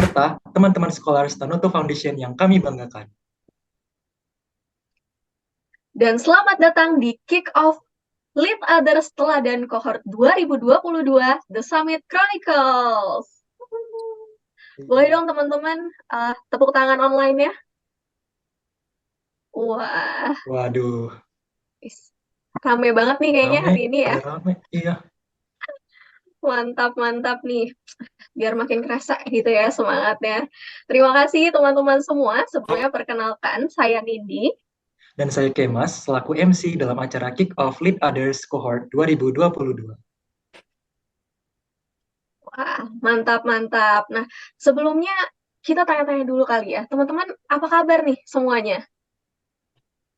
serta teman-teman sekolah Stanoto Foundation yang kami banggakan. Dan selamat datang di Kick Off Lead Others Teladan Cohort 2022 The Summit Chronicles. Boleh dong teman-teman tepuk tangan online ya. Wah, Waduh, rame banget nih kayaknya rame, hari ini ya. pada rame. Iya, Mantap-mantap nih. Biar makin kerasa gitu ya semangatnya. Terima kasih teman-teman semua. Sebelumnya perkenalkan, saya Nindi. dan saya Kemas selaku MC dalam acara Kick Off Lead Others Cohort 2022. Wah, mantap-mantap. Nah, sebelumnya kita tanya-tanya dulu kali ya. Teman-teman, apa kabar nih semuanya?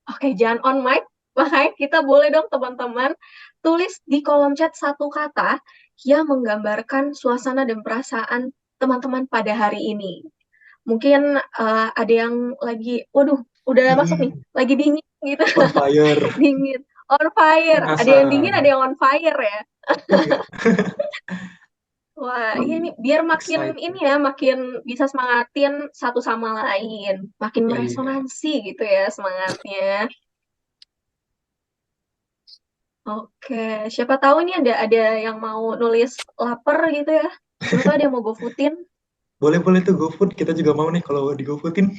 Oke, jangan on mic. Makanya kita boleh dong teman-teman tulis di kolom chat satu kata yang menggambarkan suasana dan perasaan teman-teman pada hari ini. Mungkin ada yang lagi, waduh, udah masuk nih, Dingin, lagi dingin gitu. on fire, Dingin, on fire. Ada yang dingin, ada penasaran. yang on fire ya. Iya, Wah, iya nih, biar makin ini excited. ya, makin bisa semangatin satu sama lain, makin Iya. meresonansi gitu ya semangatnya. Oke, siapa tahu ini ada yang mau nulis lapar gitu ya. Siapa tahu ada yang mau GoFoodin. Boleh-boleh tuh GoFood, kita juga mau nih kalau di GoFoodin.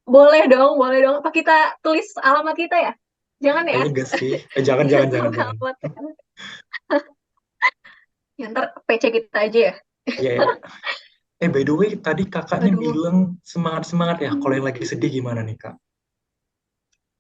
Boleh dong, boleh dong. Apa kita tulis alamat kita ya? Jangan ya? Kayaknya enggak sih. Jangan, Jangan jangan, jangan, tulis jangan. alamat. Ya, ntar PC kita aja ya. Iya, ya. By the way, tadi kakaknya Aduh. bilang semangat-semangat ya. Kalau Hmm. yang lagi sedih gimana nih, Kak?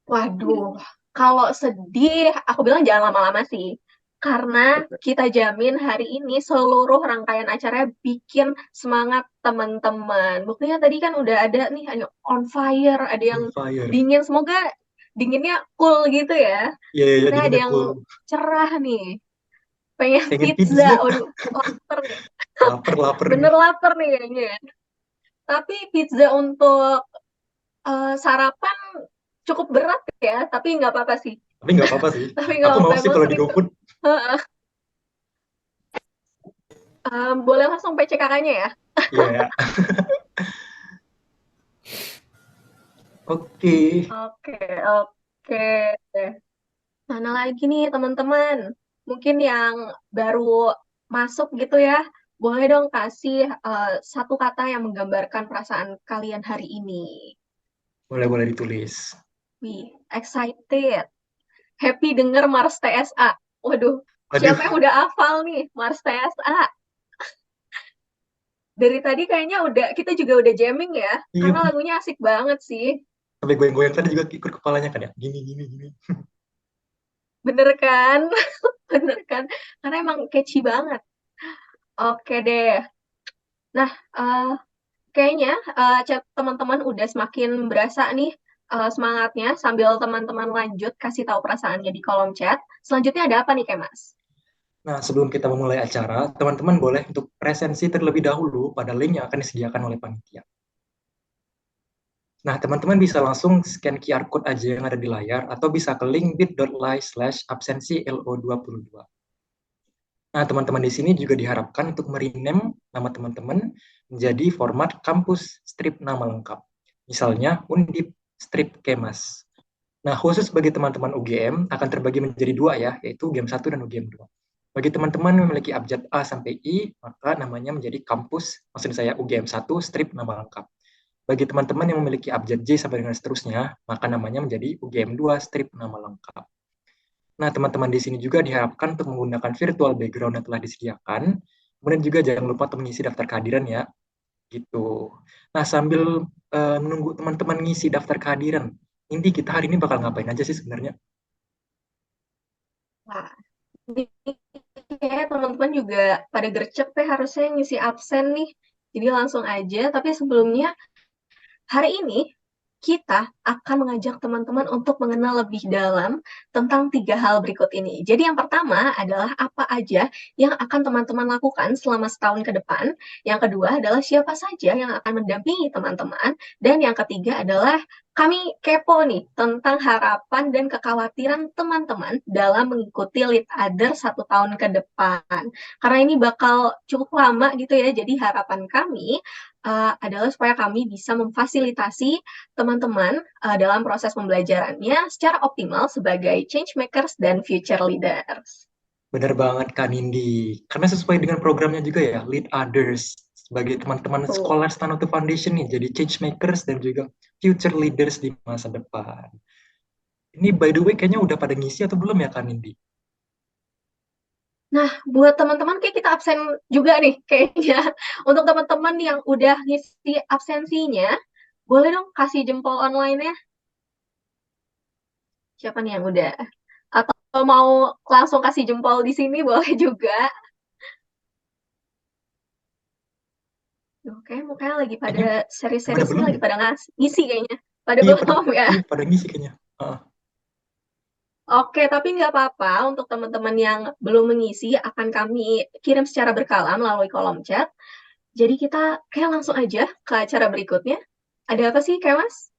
Waduh, kalau sedih, aku bilang jangan lama-lama sih. Karena kita jamin hari ini seluruh rangkaian acara bikin semangat teman-teman. Buktinya tadi kan udah ada nih, ada yang on fire, ada yang On fire. dingin. Semoga dinginnya cool gitu ya. Iya, iya, iya, Kita ada dinginnya yang cool. cerah nih. Pengen Pengen pizza. pizza. Waduh, lapar nih. Lapar, lapar Bener nih. lapar nih kayaknya. Tapi pizza untuk sarapan cukup berat ya, tapi nggak apa-apa sih. Tapi nggak apa-apa sih. Tapi nggak Aku apa-apa, mau sih emang kalau di sering tuh. GoFood. Heeh. Boleh langsung PC kakaknya ya? Iya, ya. Oke. Oke, oke. Mana lagi nih teman-teman? Mungkin yang baru masuk gitu ya, boleh dong kasih satu kata yang menggambarkan perasaan kalian hari ini. Boleh-boleh ditulis. Wih, excited. Happy denger Mars TSA. Waduh, Waduh, siapa yang udah hafal nih Mars TSA? Dari tadi kayaknya kita juga udah jamming ya, iya. karena lagunya asik banget sih. Sampai goyang-goyang tadi juga ikut kepalanya kan ya. Gini, gini, gini. Bener kan? Bener kan? Karena emang catchy banget. Oke deh. Nah, kayaknya teman-teman udah semakin berasa nih semangatnya sambil teman-teman lanjut kasih tahu perasaannya di kolom chat. Selanjutnya ada apa nih, Mas? Nah, sebelum kita memulai acara, teman-teman boleh untuk presensi terlebih dahulu pada link yang akan disediakan oleh panitia. Nah, teman-teman bisa langsung scan QR code aja yang ada di layar atau bisa ke link bit.ly/absensi LO22. Nah, teman-teman di sini juga diharapkan untuk merename nama teman-teman menjadi format kampus strip nama lengkap. Misalnya Undip strip Kemas. Nah, khusus bagi teman-teman UGM akan terbagi menjadi dua ya, yaitu UGM 1 dan UGM 2. Bagi teman-teman yang memiliki abjad A sampai I, maka namanya menjadi kampus, maksud saya UGM 1 strip nama lengkap. Bagi teman-teman yang memiliki abjad J sampai dengan seterusnya, maka namanya menjadi UGM 2 strip nama lengkap. Nah, teman-teman di sini juga diharapkan untuk menggunakan virtual background yang telah disediakan. Kemudian juga jangan lupa untuk mengisi daftar kehadiran ya, gitu. Nah, sambil menunggu teman-teman ngisi daftar kehadiran, inti kita hari ini bakal ngapain aja sih sebenarnya? Wah, ini kayak teman-teman juga pada gercep ya harusnya ngisi absen nih. Jadi langsung aja, tapi sebelumnya hari ini kita akan mengajak teman-teman untuk mengenal lebih dalam tentang 3 hal berikut ini. Jadi yang pertama adalah apa aja yang akan teman-teman lakukan selama setahun ke depan. Yang kedua adalah siapa saja yang akan mendampingi teman-teman. Dan yang ketiga adalah kami kepo nih tentang harapan dan kekhawatiran teman-teman dalam mengikuti Lead Other 1 tahun ke depan. Karena ini bakal cukup lama gitu ya, jadi harapan kami adalah supaya kami bisa memfasilitasi teman-teman dalam proses pembelajarannya secara optimal sebagai change makers dan future leaders. Benar banget Kak Nindi. Karena sesuai dengan programnya juga ya, Lead Others. Sebagai teman-teman Tuh. sekolah Stanoto Foundation nih, jadi change makers dan juga future leaders di masa depan. Ini by the way kayaknya udah pada ngisi atau belum ya Kak Nindi? Nah, buat teman-teman kayak kita absen juga nih kayaknya. Untuk teman-teman yang udah ngisi absensinya, boleh dong kasih jempol online-nya. Siapa nih yang udah? Atau mau langsung kasih jempol di sini boleh juga. Duh, mukanya lagi pada Kayaknya pada seri-seri sini belum lagi ya? pada ngisi kayaknya. Pada Iya pada, belum ya. iya pada ngisi kayaknya. Heeh. Oke, tapi nggak apa-apa untuk teman-teman yang belum mengisi akan kami kirim secara berkala melalui kolom chat. Jadi kita kayak langsung aja ke acara berikutnya. Ada apa sih, kayak Mas?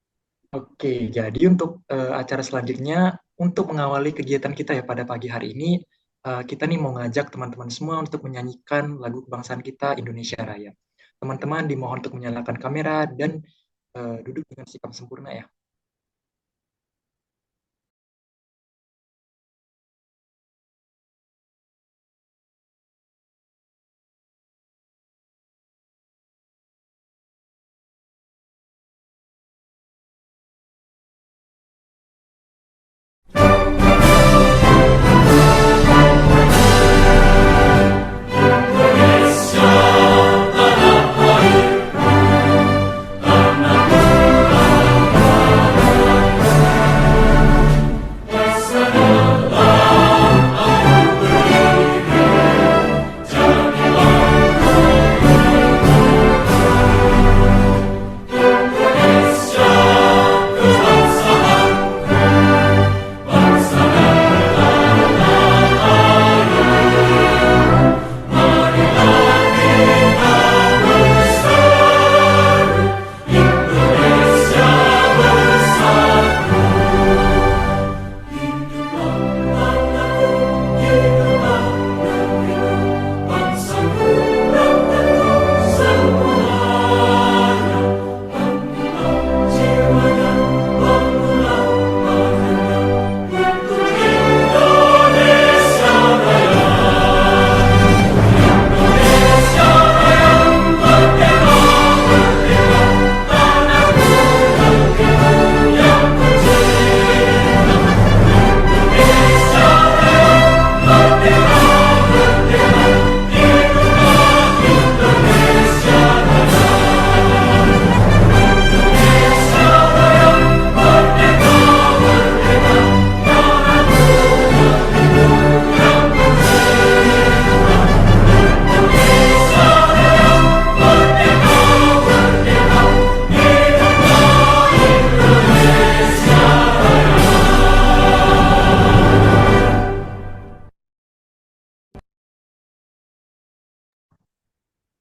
Oke, jadi untuk acara selanjutnya, untuk mengawali kegiatan kita ya pada pagi hari ini, kita nih mau ngajak teman-teman semua untuk menyanyikan lagu kebangsaan kita Indonesia Raya. Teman-teman dimohon untuk menyalakan kamera dan duduk dengan sikap sempurna ya.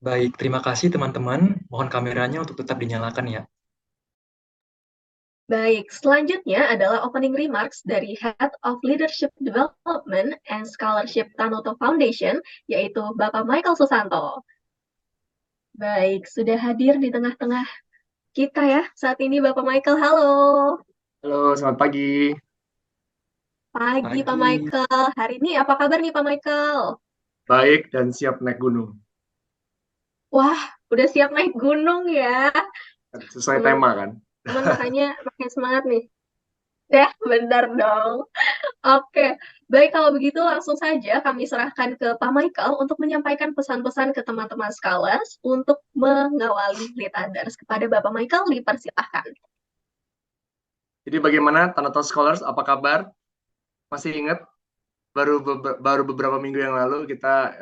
Baik, terima kasih teman-teman. Mohon kameranya untuk tetap dinyalakan ya. Baik, selanjutnya adalah opening remarks dari Head of Leadership Development and Scholarship Tanoto Foundation, yaitu Bapak Michael Susanto. Baik, sudah hadir di tengah-tengah kita ya saat ini Bapak Michael. Halo. Halo, selamat pagi. Pagi Pak Pagi. Michael. Hari ini apa kabar nih Pak Michael? Baik dan siap naik gunung. Wah, udah siap naik gunung ya. Sesuai tema kan? Teman makanya makin semangat nih. Ya, benar dong. Oke, baik kalau begitu langsung saja kami serahkan ke Pak Michael untuk menyampaikan pesan-pesan ke teman-teman scholars untuk mengawali Lead Others. Kepada Bapak Michael, dipersilahkan. Jadi bagaimana Tanoto Scholars, apa kabar? Masih ingat baru beberapa minggu yang lalu kita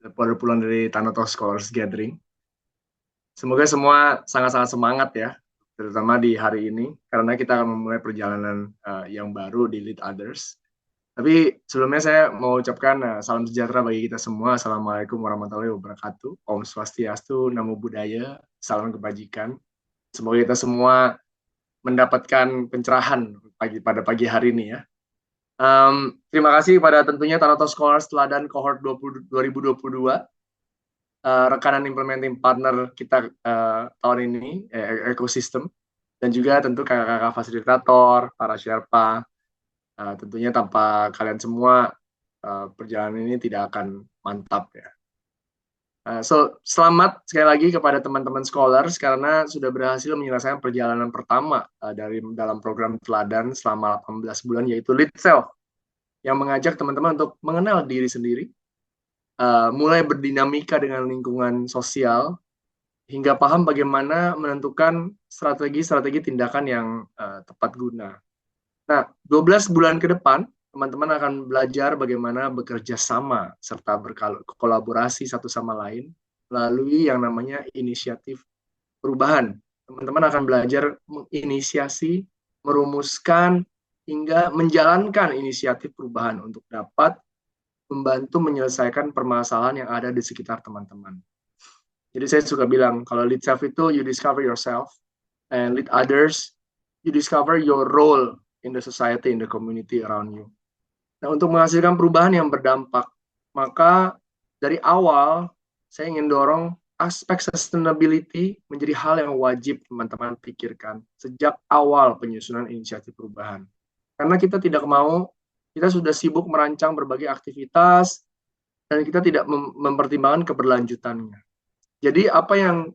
baru pulang dari Tanoto Scholars Gathering. Semoga semua sangat-sangat semangat ya terutama di hari ini, karena kita akan memulai perjalanan yang baru di Lead Others. Tapi sebelumnya saya mau ucapkan salam sejahtera bagi kita semua. Assalamualaikum warahmatullahi wabarakatuh. Om Swastiastu, Namo Buddhaya, salam kebajikan. Semoga kita semua mendapatkan pencerahan pada pagi hari ini ya. Terima kasih pada tentunya Thanatos Scholars Teladan Cohort 2022, rekanan implementing partner kita tahun ini, ekosistem, dan juga tentu kakak-kakak fasilitator, para Sherpa. Tentunya tanpa kalian semua perjalanan ini tidak akan mantap ya. Selamat sekali lagi kepada teman-teman scholars karena sudah berhasil menyelesaikan perjalanan pertama dalam program teladan selama 18 bulan, yaitu Lead Self, yang mengajak teman-teman untuk mengenal diri sendiri, mulai berdinamika dengan lingkungan sosial, hingga paham bagaimana menentukan strategi-strategi tindakan yang tepat guna. Nah, 12 bulan ke depan, teman-teman akan belajar bagaimana bekerja sama serta berkolaborasi satu sama lain melalui yang namanya inisiatif perubahan. Teman-teman akan belajar menginisiasi, merumuskan, hingga menjalankan inisiatif perubahan untuk dapat membantu menyelesaikan permasalahan yang ada di sekitar teman-teman. Jadi saya suka bilang, kalau lead self itu you discover yourself, and lead others, you discover your role in the society, in the community around you. Nah, untuk menghasilkan perubahan yang berdampak, maka dari awal saya ingin dorong aspek sustainability menjadi hal yang wajib teman-teman pikirkan sejak awal penyusunan inisiatif perubahan. Karena kita tidak mau, kita sudah sibuk merancang berbagai aktivitas dan kita tidak mempertimbangkan keberlanjutannya. Jadi apa yang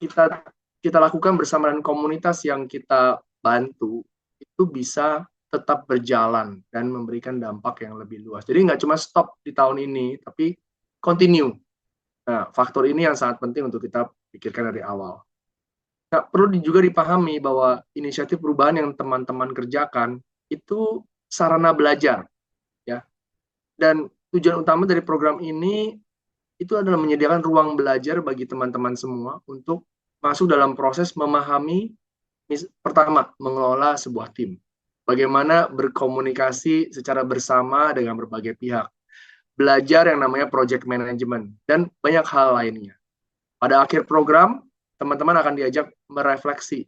kita lakukan bersama dengan komunitas yang kita bantu itu bisa tetap berjalan dan memberikan dampak yang lebih luas. Jadi nggak cuma stop di tahun ini, tapi continue. Nah, faktor ini yang sangat penting untuk kita pikirkan dari awal. Nah, perlu juga dipahami bahwa inisiatif perubahan yang teman-teman kerjakan itu sarana belajar, ya. Dan tujuan utama dari program ini itu adalah menyediakan ruang belajar bagi teman-teman semua untuk masuk dalam proses memahami, pertama, mengelola sebuah tim. Bagaimana berkomunikasi secara bersama dengan berbagai pihak. Belajar yang namanya project management, dan banyak hal lainnya. Pada akhir program, teman-teman akan diajak merefleksi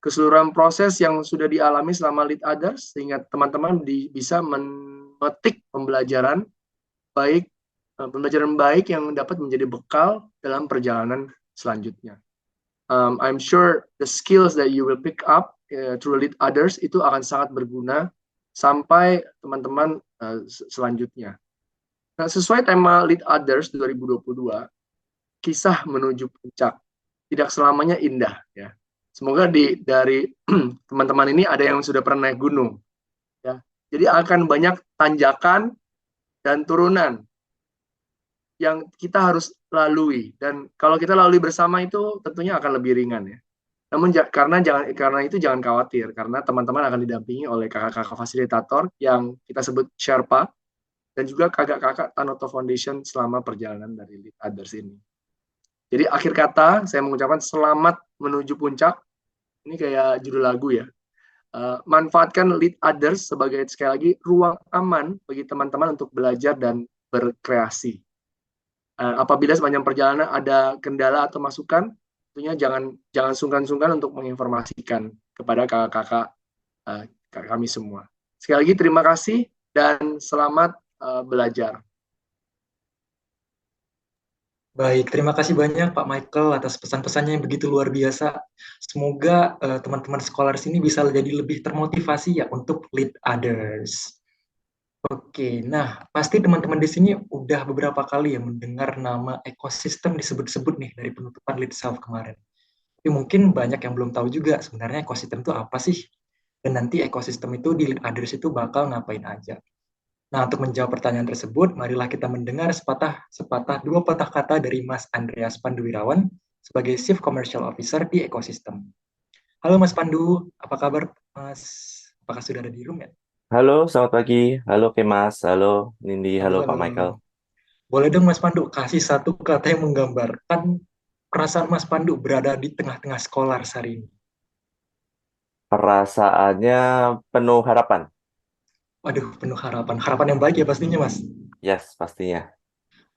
keseluruhan proses yang sudah dialami selama Lead Others, sehingga teman-teman bisa memetik pembelajaran baik yang dapat menjadi bekal dalam perjalanan selanjutnya. I'm sure the skills that you will pick up through Lead Others itu akan sangat berguna sampai teman-teman selanjutnya. Nah, sesuai tema Lead Others 2022, kisah menuju puncak tidak selamanya indah ya. Semoga dari teman-teman ini ada yang sudah pernah naik gunung ya. Jadi akan banyak tanjakan dan turunan yang kita harus lalui, dan kalau kita lalui bersama itu tentunya akan lebih ringan ya. Namun karena itu jangan khawatir, karena teman-teman akan didampingi oleh kakak-kakak fasilitator yang kita sebut Sherpa, dan juga kakak-kakak Thanatos Foundation selama perjalanan dari Lead Others ini. Jadi akhir kata saya mengucapkan selamat menuju puncak. Ini kayak judul lagu ya. Manfaatkan Lead Others sebagai, sekali lagi, ruang aman bagi teman-teman untuk belajar dan berkreasi. Apabila sepanjang perjalanan ada kendala atau masukan, tentunya jangan sungkan-sungkan untuk menginformasikan kepada kakak-kakak kami semua. Sekali lagi terima kasih dan selamat belajar. Baik, terima kasih banyak Pak Michael atas pesan-pesannya yang begitu luar biasa. Semoga teman-teman scholars ini bisa jadi lebih termotivasi ya untuk lead others. Oke, nah pasti teman-teman di sini udah beberapa kali ya mendengar nama ekosistem disebut-sebut nih dari penutupan Lead Self kemarin. Tapi mungkin banyak yang belum tahu juga sebenarnya ekosistem itu apa sih? Dan nanti ekosistem itu di Lead Others itu bakal ngapain aja. Nah, untuk menjawab pertanyaan tersebut, marilah kita mendengar dua patah kata dari Mas Andreas Panduwirawan sebagai Chief Commercial Officer di ekosistem. Halo Mas Pandu, apa kabar Mas? Apakah sudah ada di room ya? Halo, selamat pagi. Halo Kemas, halo Nindi, halo Pak Michael. Boleh dong Mas Pandu kasih satu kata yang menggambarkan perasaan Mas Pandu berada di tengah-tengah scholars hari ini? Perasaannya penuh harapan. Waduh, penuh harapan. Harapan yang baik ya pastinya, Mas. Yes, pastinya.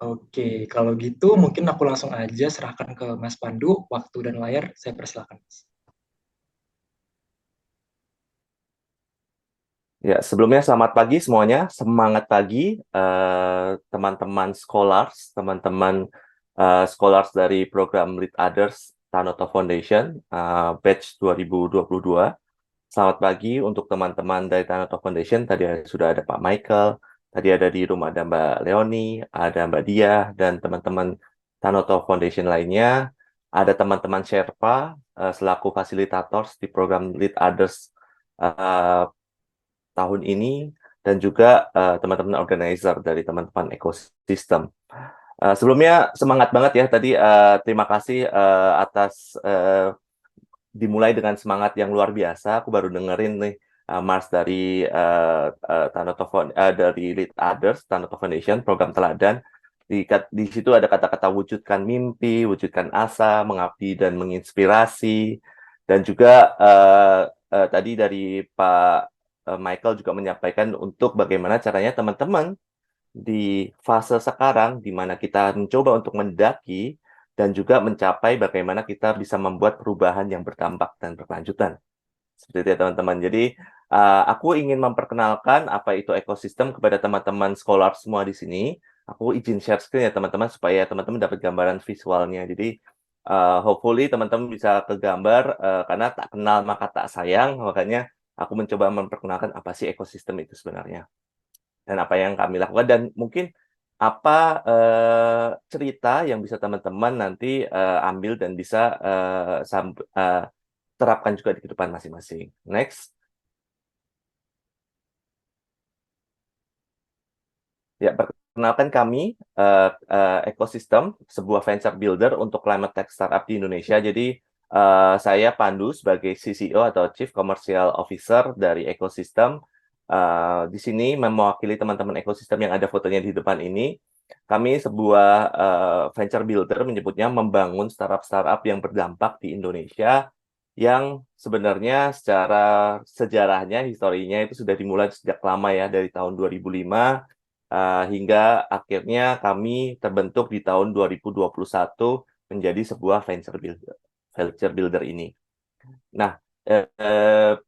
Oke, kalau gitu mungkin aku langsung aja serahkan ke Mas Pandu. Waktu dan layar saya persilakan, Mas. Ya, sebelumnya selamat pagi semuanya. Semangat pagi, teman-teman scholars, teman-teman scholars dari program Lead Others Tanoto Foundation, batch 2022. Selamat pagi untuk teman-teman dari Tanoto Foundation. Tadi sudah ada Pak Michael, tadi ada di rumah ada Mbak Leoni, ada Mbak Dia, dan teman-teman Tanoto Foundation lainnya. Ada teman-teman Sherpa selaku fasilitator di program Lead Others tahun ini, dan juga teman-teman organizer dari teman-teman ekosistem. Sebelumnya semangat banget ya tadi, terima kasih atas dimulai dengan semangat yang luar biasa. Aku baru dengerin nih Mars dari dari Lead Others Tanoto Foundation program teladan. Di situ ada kata-kata wujudkan mimpi, wujudkan asa, mengabdi dan menginspirasi, dan juga tadi dari Pak Michael juga menyampaikan untuk bagaimana caranya teman-teman di fase sekarang di mana kita mencoba untuk mendaki dan juga mencapai bagaimana kita bisa membuat perubahan yang berdampak dan berkelanjutan. Seperti itu ya teman-teman. Jadi aku ingin memperkenalkan apa itu ekosistem kepada teman-teman scholar semua di sini. Aku izin share screen ya teman-teman supaya teman-teman dapat gambaran visualnya. Jadi hopefully teman-teman bisa ke gambar karena tak kenal maka tak sayang. Makanya aku mencoba memperkenalkan apa sih ekosistem itu sebenarnya dan apa yang kami lakukan, dan mungkin apa cerita yang bisa teman-teman nanti ambil dan bisa terapkan juga di kehidupan masing-masing. Next. Ya, perkenalkan kami ekosistem, sebuah venture builder untuk climate tech startup di Indonesia. Jadi saya Pandu sebagai CCO atau Chief Commercial Officer dari ekosistem. Di sini mewakili teman-teman ekosistem yang ada fotonya di depan ini. Kami sebuah venture builder menyebutnya membangun startup-startup yang berdampak di Indonesia yang sebenarnya secara sejarahnya, historinya itu sudah dimulai sejak lama ya, dari tahun 2005 hingga akhirnya kami terbentuk di tahun 2021 menjadi sebuah venture builder ini. Nah,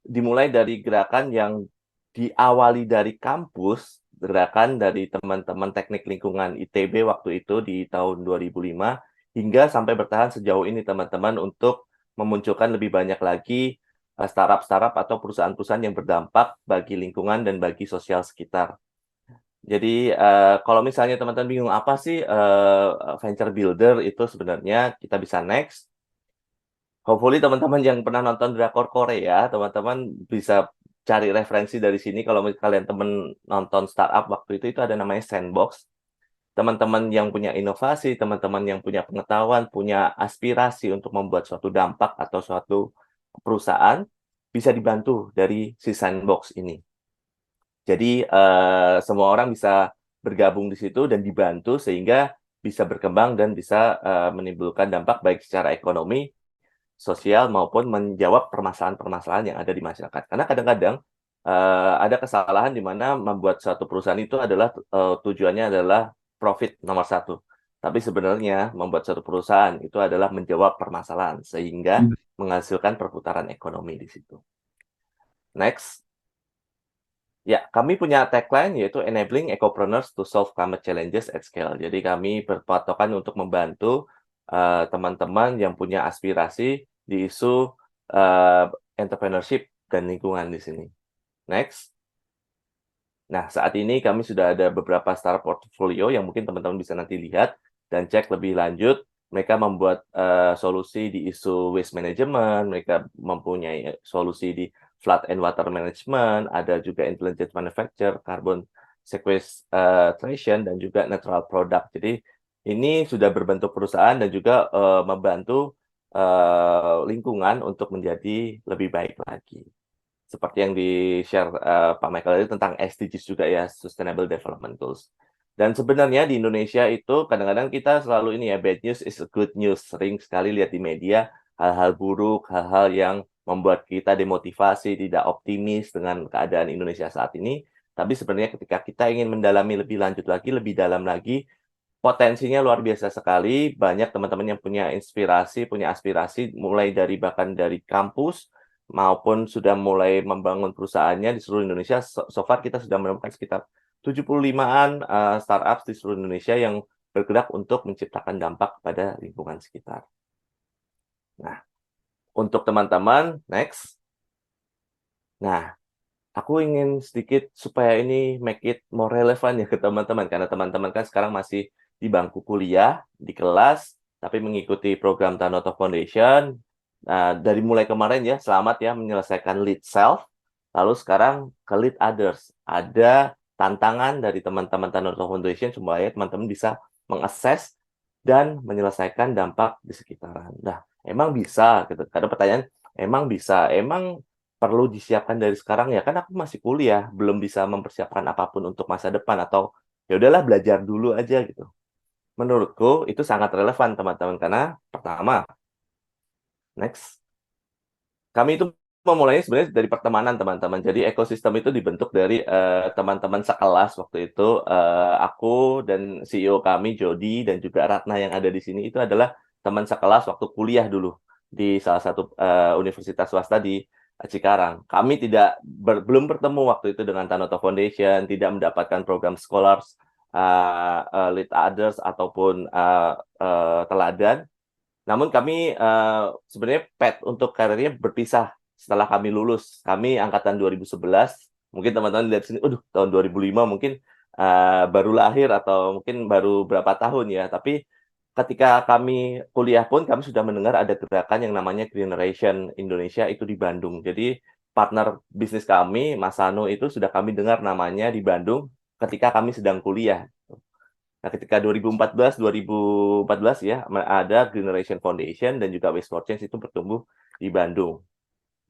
dimulai dari gerakan yang diawali dari kampus, gerakan dari teman-teman teknik lingkungan ITB waktu itu di tahun 2005, hingga sampai bertahan sejauh ini teman-teman untuk memunculkan lebih banyak lagi startup-startup atau perusahaan-perusahaan yang berdampak bagi lingkungan dan bagi sosial sekitar. Jadi kalau misalnya teman-teman bingung apa sih venture builder itu sebenarnya, kita bisa next. Hopefully teman-teman yang pernah nonton drakor Korea, teman-teman bisa cari referensi dari sini. Kalau kalian teman nonton startup waktu itu ada namanya sandbox. Teman-teman yang punya inovasi, teman-teman yang punya pengetahuan, punya aspirasi untuk membuat suatu dampak atau suatu perusahaan, bisa dibantu dari si sandbox ini. Jadi semua orang bisa bergabung di situ dan dibantu sehingga bisa berkembang dan bisa menimbulkan dampak baik secara ekonomi, sosial, maupun menjawab permasalahan-permasalahan yang ada di masyarakat. Karena kadang-kadang ada kesalahan di mana membuat suatu perusahaan itu adalah tujuannya adalah profit nomor satu. Tapi sebenarnya membuat suatu perusahaan itu adalah menjawab permasalahan sehingga menghasilkan perputaran ekonomi di situ. Next. Ya, kami punya tagline yaitu Enabling Ecopreneurs to Solve Climate Challenges at Scale. Jadi kami berpatokan untuk membantu teman-teman yang punya aspirasi di isu entrepreneurship dan lingkungan di sini. Next. Nah, saat ini kami sudah ada beberapa startup portfolio yang mungkin teman-teman bisa nanti lihat dan cek lebih lanjut. Mereka membuat solusi di isu waste management, mereka mempunyai solusi di flood and water management, ada juga intelligent manufacture, carbon sequestration, dan juga natural product. Jadi ini sudah berbentuk perusahaan dan juga membantu lingkungan untuk menjadi lebih baik lagi. Seperti yang di-share Pak Michael tadi tentang SDGs juga ya, Sustainable Development Goals. Dan sebenarnya di Indonesia itu kadang-kadang kita selalu ini ya, bad news is a good news. Sering sekali lihat di media hal-hal buruk, hal-hal yang membuat kita demotivasi, tidak optimis dengan keadaan Indonesia saat ini. Tapi sebenarnya ketika kita ingin mendalami lebih lanjut lagi, lebih dalam lagi, potensinya luar biasa sekali. Banyak teman-teman yang punya inspirasi, punya aspirasi, mulai dari bahkan dari kampus, maupun sudah mulai membangun perusahaannya di seluruh Indonesia. So far kita sudah menemukan sekitar 75-an startup di seluruh Indonesia yang bergerak untuk menciptakan dampak pada lingkungan sekitar. Nah, untuk teman-teman, next. Nah, aku ingin sedikit supaya ini make it more relevant ya ke teman-teman, karena teman-teman kan sekarang masih di bangku kuliah, di kelas, tapi mengikuti program Tanoto Foundation. Nah, dari mulai kemarin ya, selamat ya menyelesaikan lead self, lalu sekarang ke lead others. Ada tantangan dari teman-teman Tanoto Foundation supaya teman-teman bisa mengakses dan menyelesaikan dampak di sekitaran. Nah, emang bisa gitu. Karena pertanyaan, emang bisa, emang perlu disiapkan dari sekarang ya, kan aku masih kuliah, belum bisa mempersiapkan apapun untuk masa depan, atau ya udahlah belajar dulu aja gitu. Menurutku itu sangat relevan teman-teman, karena pertama, next, kami itu memulainya sebenarnya dari pertemanan teman-teman. Jadi ekosistem itu dibentuk dari teman-teman sekelas waktu itu. Aku dan CEO kami Jody dan juga Ratna yang ada di sini itu adalah teman sekelas waktu kuliah dulu di salah satu universitas swasta di Cikarang. Kami belum bertemu waktu itu dengan Tanoto Foundation, tidak mendapatkan program scholars, lead others ataupun teladan. Namun kami sebenarnya path untuk karirnya berpisah setelah kami lulus. Kami angkatan 2011. Mungkin teman-teman lihat sini, tahun 2005 mungkin baru lahir atau mungkin baru berapa tahun ya. Tapi ketika kami kuliah pun kami sudah mendengar ada gerakan yang namanya Generation Indonesia itu di Bandung. Jadi partner bisnis kami, Mas Sano itu sudah kami dengar namanya di Bandung ketika kami sedang kuliah. Nah, ketika 2014 ya, ada Generation Foundation dan juga Waste for Change itu bertumbuh di Bandung.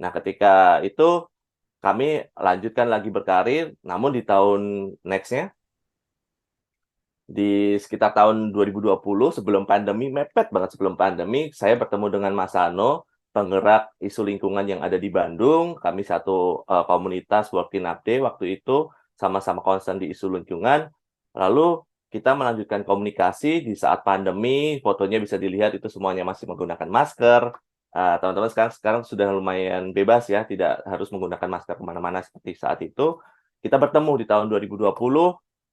Nah, ketika itu kami lanjutkan lagi berkarir, namun di tahun next-nya, di sekitar tahun 2020, sebelum pandemi, mepet banget sebelum pandemi, saya bertemu dengan Mas Sano, penggerak isu lingkungan yang ada di Bandung. Kami satu komunitas Working Update waktu itu, sama-sama concern di isu lingkungan. Lalu kita melanjutkan komunikasi di saat pandemi, fotonya bisa dilihat itu semuanya masih menggunakan masker. Teman-teman sekarang sudah lumayan bebas ya, tidak harus menggunakan masker kemana-mana seperti saat itu. Kita bertemu di tahun 2020,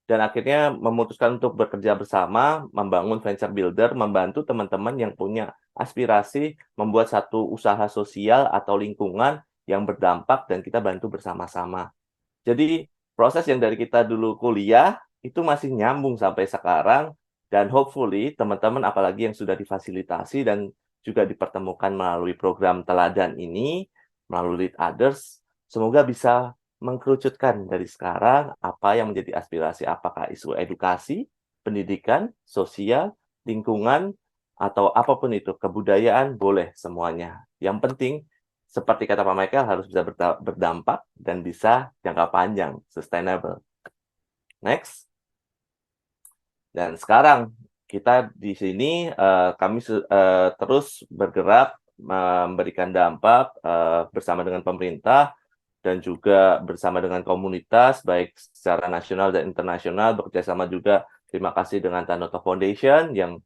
dan akhirnya memutuskan untuk bekerja bersama, membangun venture builder, membantu teman-teman yang punya aspirasi membuat satu usaha sosial atau lingkungan yang berdampak dan kita bantu bersama-sama. Jadi proses yang dari kita dulu kuliah itu masih nyambung sampai sekarang, dan hopefully teman-teman apalagi yang sudah difasilitasi dan juga dipertemukan melalui program teladan ini, melalui Lead Others, semoga bisa mengkerucutkan dari sekarang apa yang menjadi aspirasi, apakah isu edukasi, pendidikan, sosial, lingkungan, atau apapun itu, kebudayaan, boleh semuanya. Yang penting, seperti kata Pak Michael, harus bisa berdampak dan bisa jangka panjang, sustainable. Next. Dan sekarang kita di sini kami terus bergerak memberikan dampak bersama dengan pemerintah dan juga bersama dengan komunitas baik secara nasional dan internasional, bekerjasama juga terima kasih dengan Tanoto Foundation yang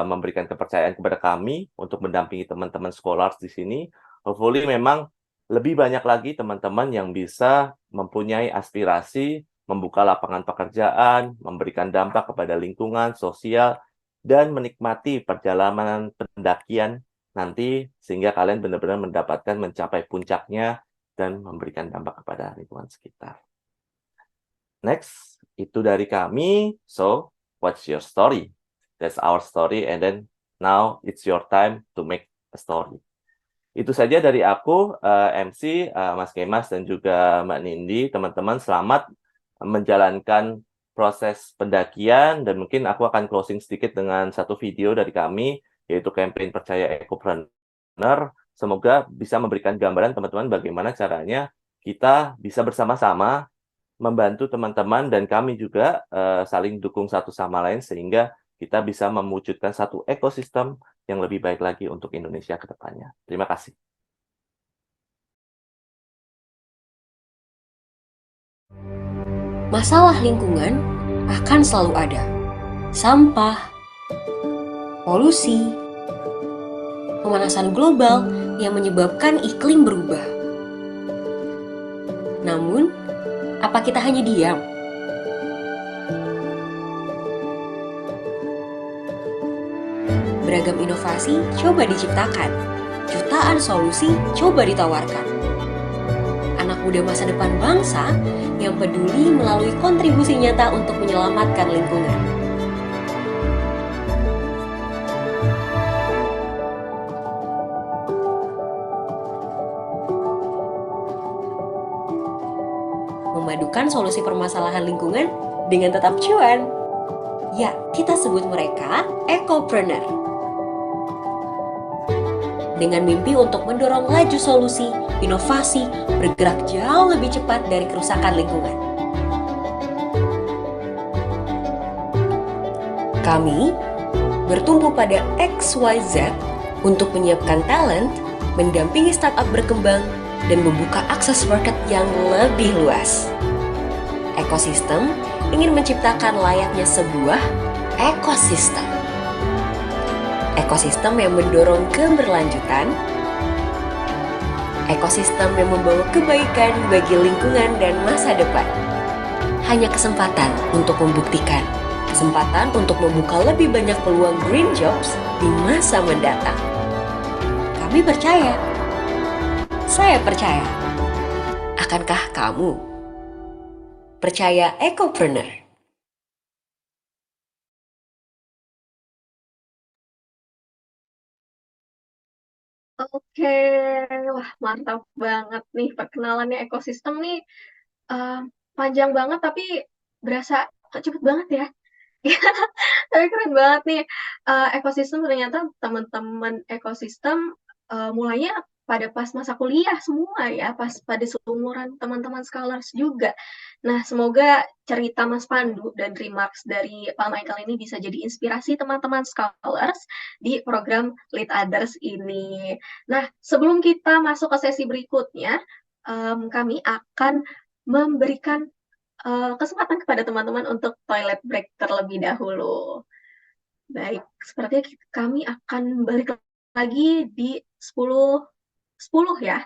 memberikan kepercayaan kepada kami untuk mendampingi teman-teman scholars di sini. Hopefully memang lebih banyak lagi teman-teman yang bisa mempunyai aspirasi, membuka lapangan pekerjaan, memberikan dampak kepada lingkungan, sosial, dan menikmati perjalanan pendakian nanti sehingga kalian benar-benar mendapatkan mencapai puncaknya dan memberikan dampak kepada lingkungan sekitar. Next, itu dari kami. So, what's your story? That's our story, and then now it's your time to make a story. Itu saja dari aku, MC, Mas Kemas, dan juga Mbak Nindi. Teman-teman, selamat menjalankan proses pendakian, dan mungkin aku akan closing sedikit dengan satu video dari kami, yaitu campaign Percaya Ecopreneur. Semoga bisa memberikan gambaran teman-teman bagaimana caranya kita bisa bersama-sama membantu teman-teman dan kami juga saling dukung satu sama lain sehingga kita bisa mewujudkan satu ekosistem yang lebih baik lagi untuk Indonesia ke depannya. Terima kasih. masalah lingkungan akan selalu ada. Sampah, polusi, pemanasan global yang menyebabkan iklim berubah. Namun, apa kita hanya diam? Beragam inovasi coba diciptakan, jutaan solusi coba ditawarkan. Anak muda masa depan bangsa yang peduli melalui kontribusi nyata untuk menyelamatkan lingkungan. Memadukan solusi permasalahan lingkungan dengan tetap cuan. Ya, kita sebut mereka ecopreneur. Dengan mimpi untuk mendorong laju solusi, inovasi, bergerak jauh lebih cepat dari kerusakan lingkungan. Kami bertumbuh pada XYZ untuk menyiapkan talent, mendampingi startup berkembang, dan membuka akses market yang lebih luas. Ekosistem ingin menciptakan layaknya sebuah ekosistem. Ekosistem yang mendorong keberlanjutan, ekosistem yang membawa kebaikan bagi lingkungan dan masa depan. Hanya kesempatan untuk membuktikan, kesempatan untuk membuka lebih banyak peluang green jobs di masa mendatang. Kami percaya. Saya percaya. Akankah kamu percaya ecopreneur? Oke, wah mantap banget nih perkenalannya ekosistem nih. eh, Panjang banget tapi berasa cepet banget ya. Tapi keren banget nih. Ekosistem ternyata teman-teman ekosistem mulainya pada pas masa kuliah semua ya, pas pada seumuran teman-teman scholars juga. Nah, semoga cerita Mas Pandu dan remarks dari Pak Michael ini bisa jadi inspirasi teman-teman scholars di program Lead Others ini. Nah, sebelum kita masuk ke sesi berikutnya, kami akan memberikan kesempatan kepada teman-teman untuk toilet break terlebih dahulu. Baik, sepertinya kami akan balik lagi di 10 ya.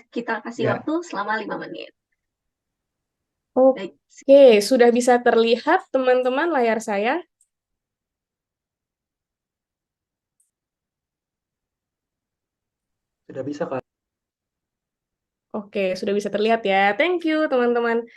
Kita kasih Ya. waktu selama 5 menit. Oke, Baik. sudah bisa terlihat teman-teman layar saya? Sudah bisa, Kak. Oke, sudah bisa terlihat ya. Thank you, teman-teman.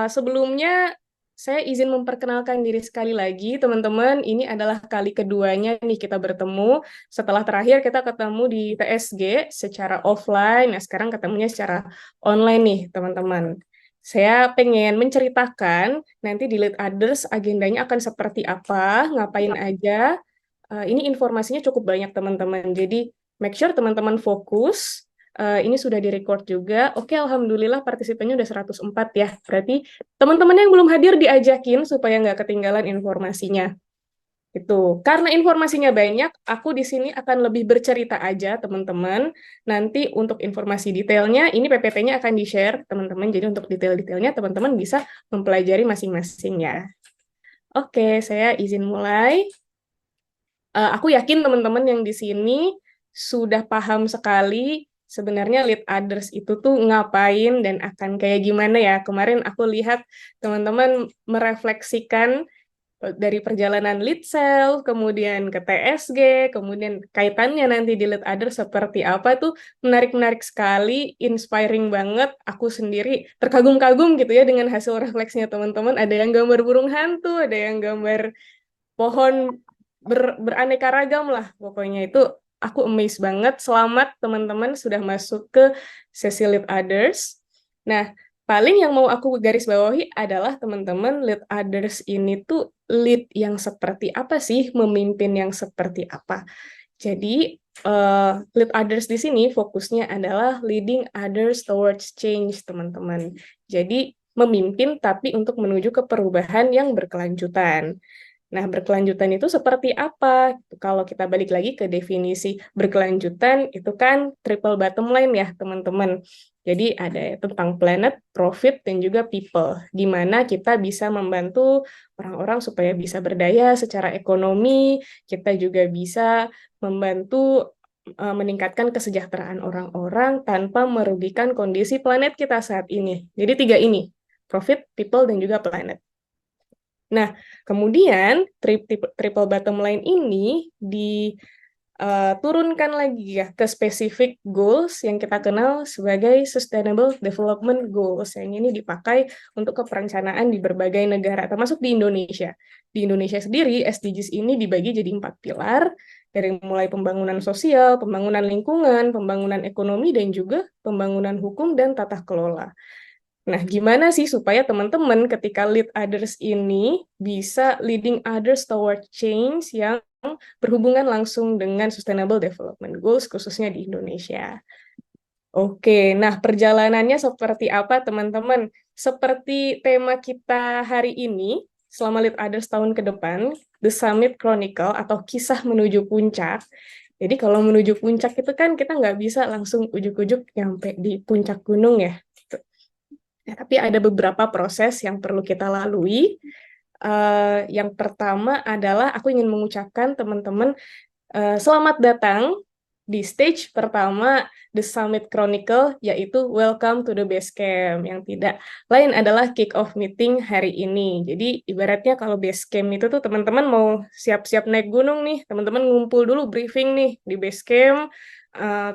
Sebelumnya, saya izin memperkenalkan diri sekali lagi, teman-teman. Ini adalah kali keduanya nih kita bertemu. Setelah terakhir kita ketemu di TSG secara offline, nah sekarang ketemunya secara online nih, teman-teman. Saya pengen menceritakan nanti di Lead Others agendanya akan seperti apa, ngapain aja. Ini informasinya cukup banyak, teman-teman. Jadi, make sure teman-teman fokus. Ini sudah direcord juga. Oke, alhamdulillah partisipannya udah 104 ya. Berarti teman-teman yang belum hadir diajakin supaya nggak ketinggalan informasinya. Itu. Karena informasinya banyak, aku di sini akan lebih bercerita aja, teman-teman. Nanti untuk informasi detailnya, ini PPT-nya akan di-share, teman-teman. Jadi untuk detail-detailnya, teman-teman bisa mempelajari masing-masing ya. Oke, saya izin mulai. Aku yakin teman-teman yang di sini sudah paham sekali sebenarnya Lead Others itu tuh ngapain dan akan kayak gimana ya. Kemarin aku lihat teman-teman merefleksikan dari perjalanan Lead Cell, kemudian ke TSG, kemudian kaitannya nanti di Lead Others seperti apa tuh menarik-menarik sekali, inspiring banget. Aku sendiri terkagum-kagum gitu ya dengan hasil refleksinya teman-teman. Ada yang gambar burung hantu, ada yang gambar pohon beraneka ragam lah pokoknya. Itu aku amazed banget. Selamat teman-teman sudah masuk ke sesi Lead Others. Nah, paling yang mau aku garis bawahi adalah teman-teman Lead Others ini tuh lead yang seperti apa sih, memimpin yang seperti apa. Jadi Lead Others di sini fokusnya adalah leading others towards change, teman-teman. Jadi memimpin tapi untuk menuju ke perubahan yang berkelanjutan. Nah, berkelanjutan itu seperti apa? Kalau kita balik lagi ke definisi berkelanjutan, itu kan triple bottom line ya, teman-teman. Jadi ada tentang planet, profit, dan juga people, di mana kita bisa membantu orang-orang supaya bisa berdaya secara ekonomi, kita juga bisa membantu meningkatkan kesejahteraan orang-orang tanpa merugikan kondisi planet kita saat ini. Jadi 3 ini, profit, people, dan juga planet. Nah, kemudian triple bottom line ini diturunkan lagi ya ke specific goals yang kita kenal sebagai Sustainable Development Goals, yang ini dipakai untuk perencanaan di berbagai negara, termasuk di Indonesia. Di Indonesia sendiri, SDGs ini dibagi jadi 4 pilar, dari mulai pembangunan sosial, pembangunan lingkungan, pembangunan ekonomi, dan juga pembangunan hukum dan tata kelola. Nah, gimana sih supaya teman-teman ketika lead others ini bisa leading others toward change yang berhubungan langsung dengan Sustainable Development Goals, khususnya di Indonesia. Oke, nah perjalanannya seperti apa teman-teman? Seperti tema kita hari ini, selama Lead Others tahun ke depan, The Summit Chronicle atau kisah menuju puncak. Jadi kalau menuju puncak itu kan kita nggak bisa langsung ujuk-ujuk sampai di puncak gunung ya. Ya, tapi ada beberapa proses yang perlu kita lalui. Yang pertama adalah aku ingin mengucapkan teman-teman selamat datang di stage pertama The Summit Chronicle, yaitu Welcome to the Base Camp, yang tidak lain adalah kick-off meeting hari ini. Jadi ibaratnya kalau base camp itu tuh teman-teman mau siap-siap naik gunung nih, teman-teman ngumpul dulu briefing nih di base camp,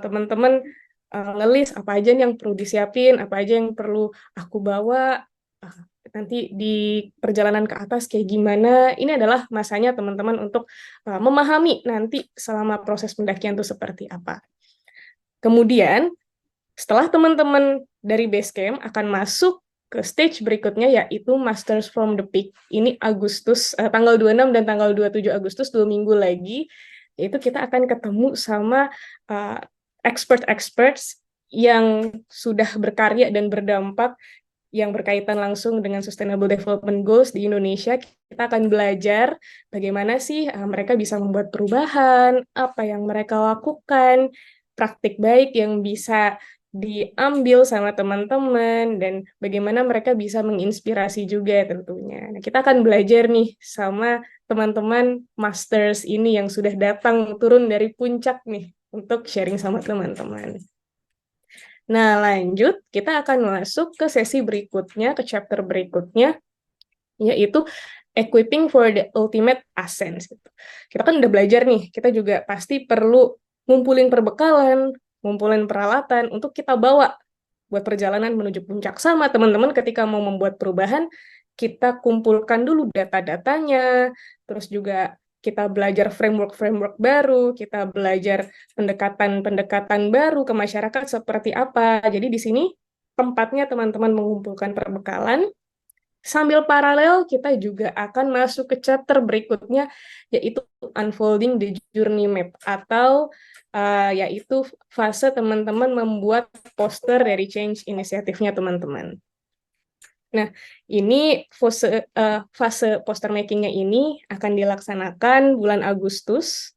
teman-teman ngelis apa aja yang perlu disiapin, apa aja yang perlu aku bawa, nanti di perjalanan ke atas kayak gimana. Ini adalah masanya teman-teman untuk memahami nanti selama proses pendakian itu seperti apa. Kemudian, setelah teman-teman dari base camp akan masuk ke stage berikutnya, yaitu Masters from the Peak. Ini Agustus, tanggal 26 dan tanggal 27 Agustus, 2 minggu lagi, yaitu kita akan ketemu sama expert-experts yang sudah berkarya dan berdampak yang berkaitan langsung dengan Sustainable Development Goals di Indonesia. Kita akan belajar bagaimana sih mereka bisa membuat perubahan, apa yang mereka lakukan, praktik baik yang bisa diambil sama teman-teman, dan bagaimana mereka bisa menginspirasi juga tentunya. Nah, kita akan belajar nih sama teman-teman Masters ini yang sudah datang turun dari puncak nih untuk sharing sama teman-teman. Nah, lanjut, kita akan masuk ke sesi berikutnya, ke chapter berikutnya, yaitu Equipping for the Ultimate Ascent. Kita kan udah belajar nih, kita juga pasti perlu ngumpulin perbekalan, ngumpulin peralatan untuk kita bawa buat perjalanan menuju puncak. Sama teman-teman ketika mau membuat perubahan, kita kumpulkan dulu data-datanya, terus juga kita belajar framework-framework baru, kita belajar pendekatan-pendekatan baru ke masyarakat seperti apa. Jadi di sini tempatnya teman-teman mengumpulkan perbekalan. Sambil paralel, kita juga akan masuk ke chapter berikutnya, yaitu Unfolding the Journey Map, atau yaitu fase teman-teman membuat poster dari change inisiatifnya teman-teman. Nah, ini fase poster makingnya ini akan dilaksanakan bulan Agustus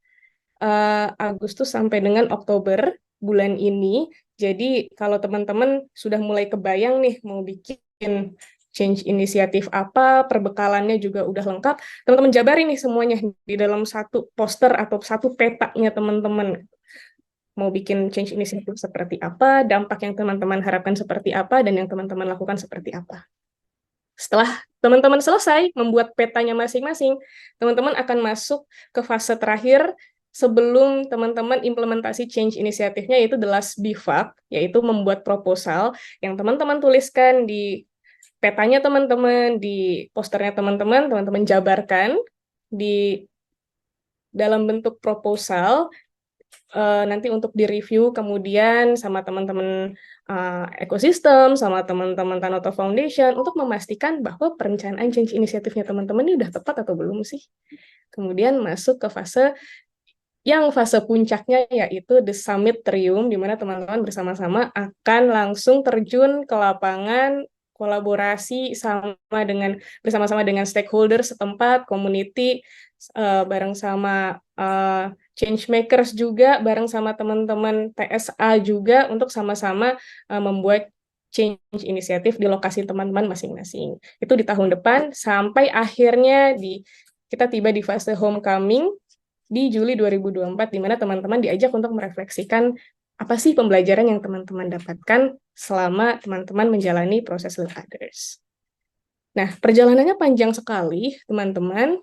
sampai dengan Oktober bulan ini. Jadi kalau teman-teman sudah mulai kebayang nih mau bikin change inisiatif apa, perbekalannya juga udah lengkap, teman-teman jabarin nih semuanya di dalam satu poster atau satu petanya teman-teman. Mau bikin change inisiatif seperti apa, dampak yang teman-teman harapkan seperti apa, dan yang teman-teman lakukan seperti apa. Setelah teman-teman selesai membuat petanya masing-masing, teman-teman akan masuk ke fase terakhir sebelum teman-teman implementasi change inisiatifnya, yaitu the last BFAQ, yaitu membuat proposal yang teman-teman tuliskan di petanya teman-teman, di posternya teman-teman, teman-teman jabarkan di dalam bentuk proposal, nanti untuk direview kemudian sama teman-teman ekosistem, sama teman-teman Tanoto Foundation, untuk memastikan bahwa perencanaan change inisiatifnya teman-teman ini udah tepat atau belum sih. Kemudian masuk ke fase puncaknya, yaitu The Summit Triumph, di mana teman-teman bersama-sama akan langsung terjun ke lapangan kolaborasi bersama-sama dengan stakeholder setempat, community, bareng sama change makers juga, bareng sama teman-teman TSA juga untuk sama-sama membuat change inisiatif di lokasi teman-teman masing-masing. Itu di tahun depan sampai akhirnya kita tiba di fase homecoming di Juli 2024, di mana teman-teman diajak untuk merefleksikan apa sih pembelajaran yang teman-teman dapatkan selama teman-teman menjalani proses Lead Others. Nah, perjalanannya panjang sekali, teman-teman.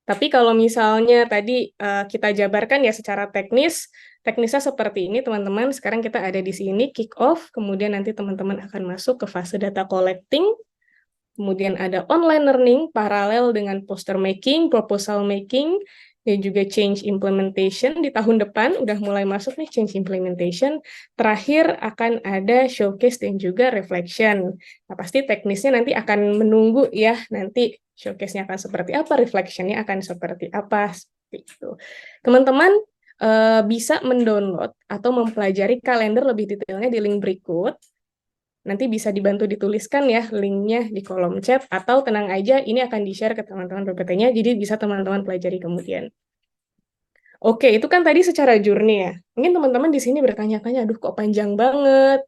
Tapi kalau misalnya tadi kita jabarkan ya secara teknisnya seperti ini, teman-teman. Sekarang kita ada di sini, kick off, kemudian nanti teman-teman akan masuk ke fase data collecting, kemudian ada online learning paralel dengan poster making, proposal making, dan juga change implementation. Di tahun depan udah mulai masuk nih change implementation. Terakhir akan ada showcase dan juga reflection. Nah, pasti teknisnya nanti akan menunggu ya, nanti showcase-nya akan seperti apa, reflection-nya akan seperti apa. Seperti itu. Teman-teman bisa mendownload atau mempelajari kalender lebih detailnya di link berikut. Nanti bisa dibantu dituliskan ya linknya di kolom chat, atau tenang aja ini akan di-share ke teman-teman PPT-nya, jadi bisa teman-teman pelajari kemudian. Oke, itu kan tadi secara journey ya. Mungkin teman-teman di sini bertanya-tanya, aduh kok panjang banget,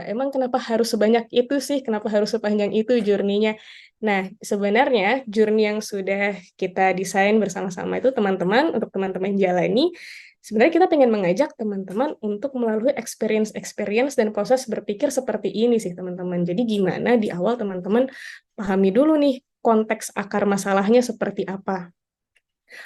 emang kenapa harus sebanyak itu sih, kenapa harus sepanjang itu journey-nya? Nah, sebenarnya journey yang sudah kita desain bersama-sama itu teman-teman, untuk teman-teman jalani, sebenarnya kita pengen mengajak teman-teman untuk melalui experience dan proses berpikir seperti ini sih teman-teman. Jadi gimana di awal teman-teman pahami dulu nih konteks akar masalahnya seperti apa.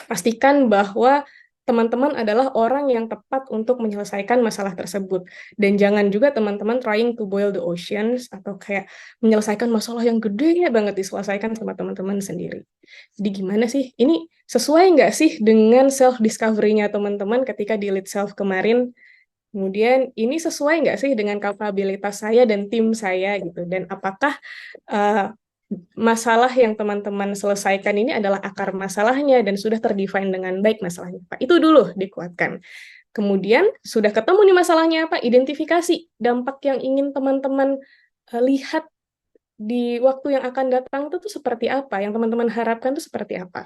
Pastikan bahwa teman-teman adalah orang yang tepat untuk menyelesaikan masalah tersebut. Dan jangan juga teman-teman trying to boil the oceans, atau kayak menyelesaikan masalah yang gede banget diselesaikan sama teman-teman sendiri. Jadi gimana sih? Ini sesuai nggak sih dengan self-discovery-nya teman-teman ketika di Lead Self kemarin? Kemudian ini sesuai nggak sih dengan kapabilitas saya dan tim saya gitu? Dan apakah masalah yang teman-teman selesaikan ini adalah akar masalahnya dan sudah terdefine dengan baik masalahnya Pak. Itu dulu dikuatkan. Kemudian sudah ketemu nih masalahnya apa? Identifikasi dampak yang ingin teman-teman lihat di waktu yang akan datang itu tuh seperti apa? Yang teman-teman harapkan itu seperti apa?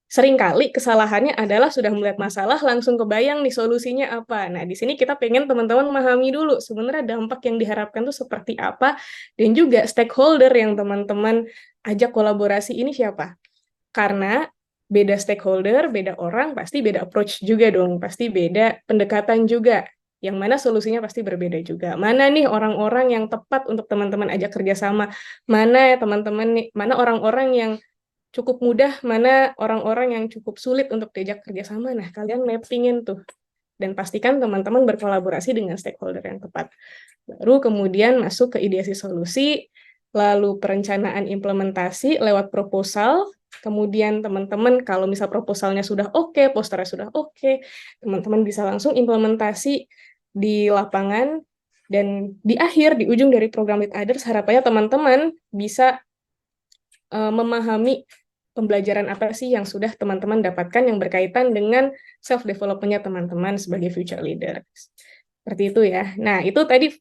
Seringkali kesalahannya adalah sudah melihat masalah langsung kebayang nih solusinya apa. Nah, di sini kita pengen teman-teman memahami dulu sebenarnya dampak yang diharapkan itu seperti apa, dan juga stakeholder yang teman-teman ajak kolaborasi ini siapa. Karena beda stakeholder, beda orang, pasti beda approach juga dong, pasti beda pendekatan juga. Yang mana solusinya pasti berbeda juga. Mana nih orang-orang yang tepat untuk teman-teman ajak kerjasama? Mana ya teman-teman nih, mana orang-orang yang cukup mudah, mana orang-orang yang cukup sulit untuk diajak kerjasama. Nah, kalian mappingin tuh. Dan pastikan teman-teman berkolaborasi dengan stakeholder yang tepat. Baru kemudian masuk ke ideasi solusi, lalu perencanaan implementasi lewat proposal. Kemudian teman-teman kalau misal proposalnya sudah oke, posternya sudah oke, teman-teman bisa langsung implementasi di lapangan. Dan di akhir, di ujung dari program Lead Others, harapannya teman-teman bisa memahami pembelajaran apa sih yang sudah teman-teman dapatkan yang berkaitan dengan self-development-nya teman-teman sebagai future leaders. Seperti itu ya. Nah, itu tadi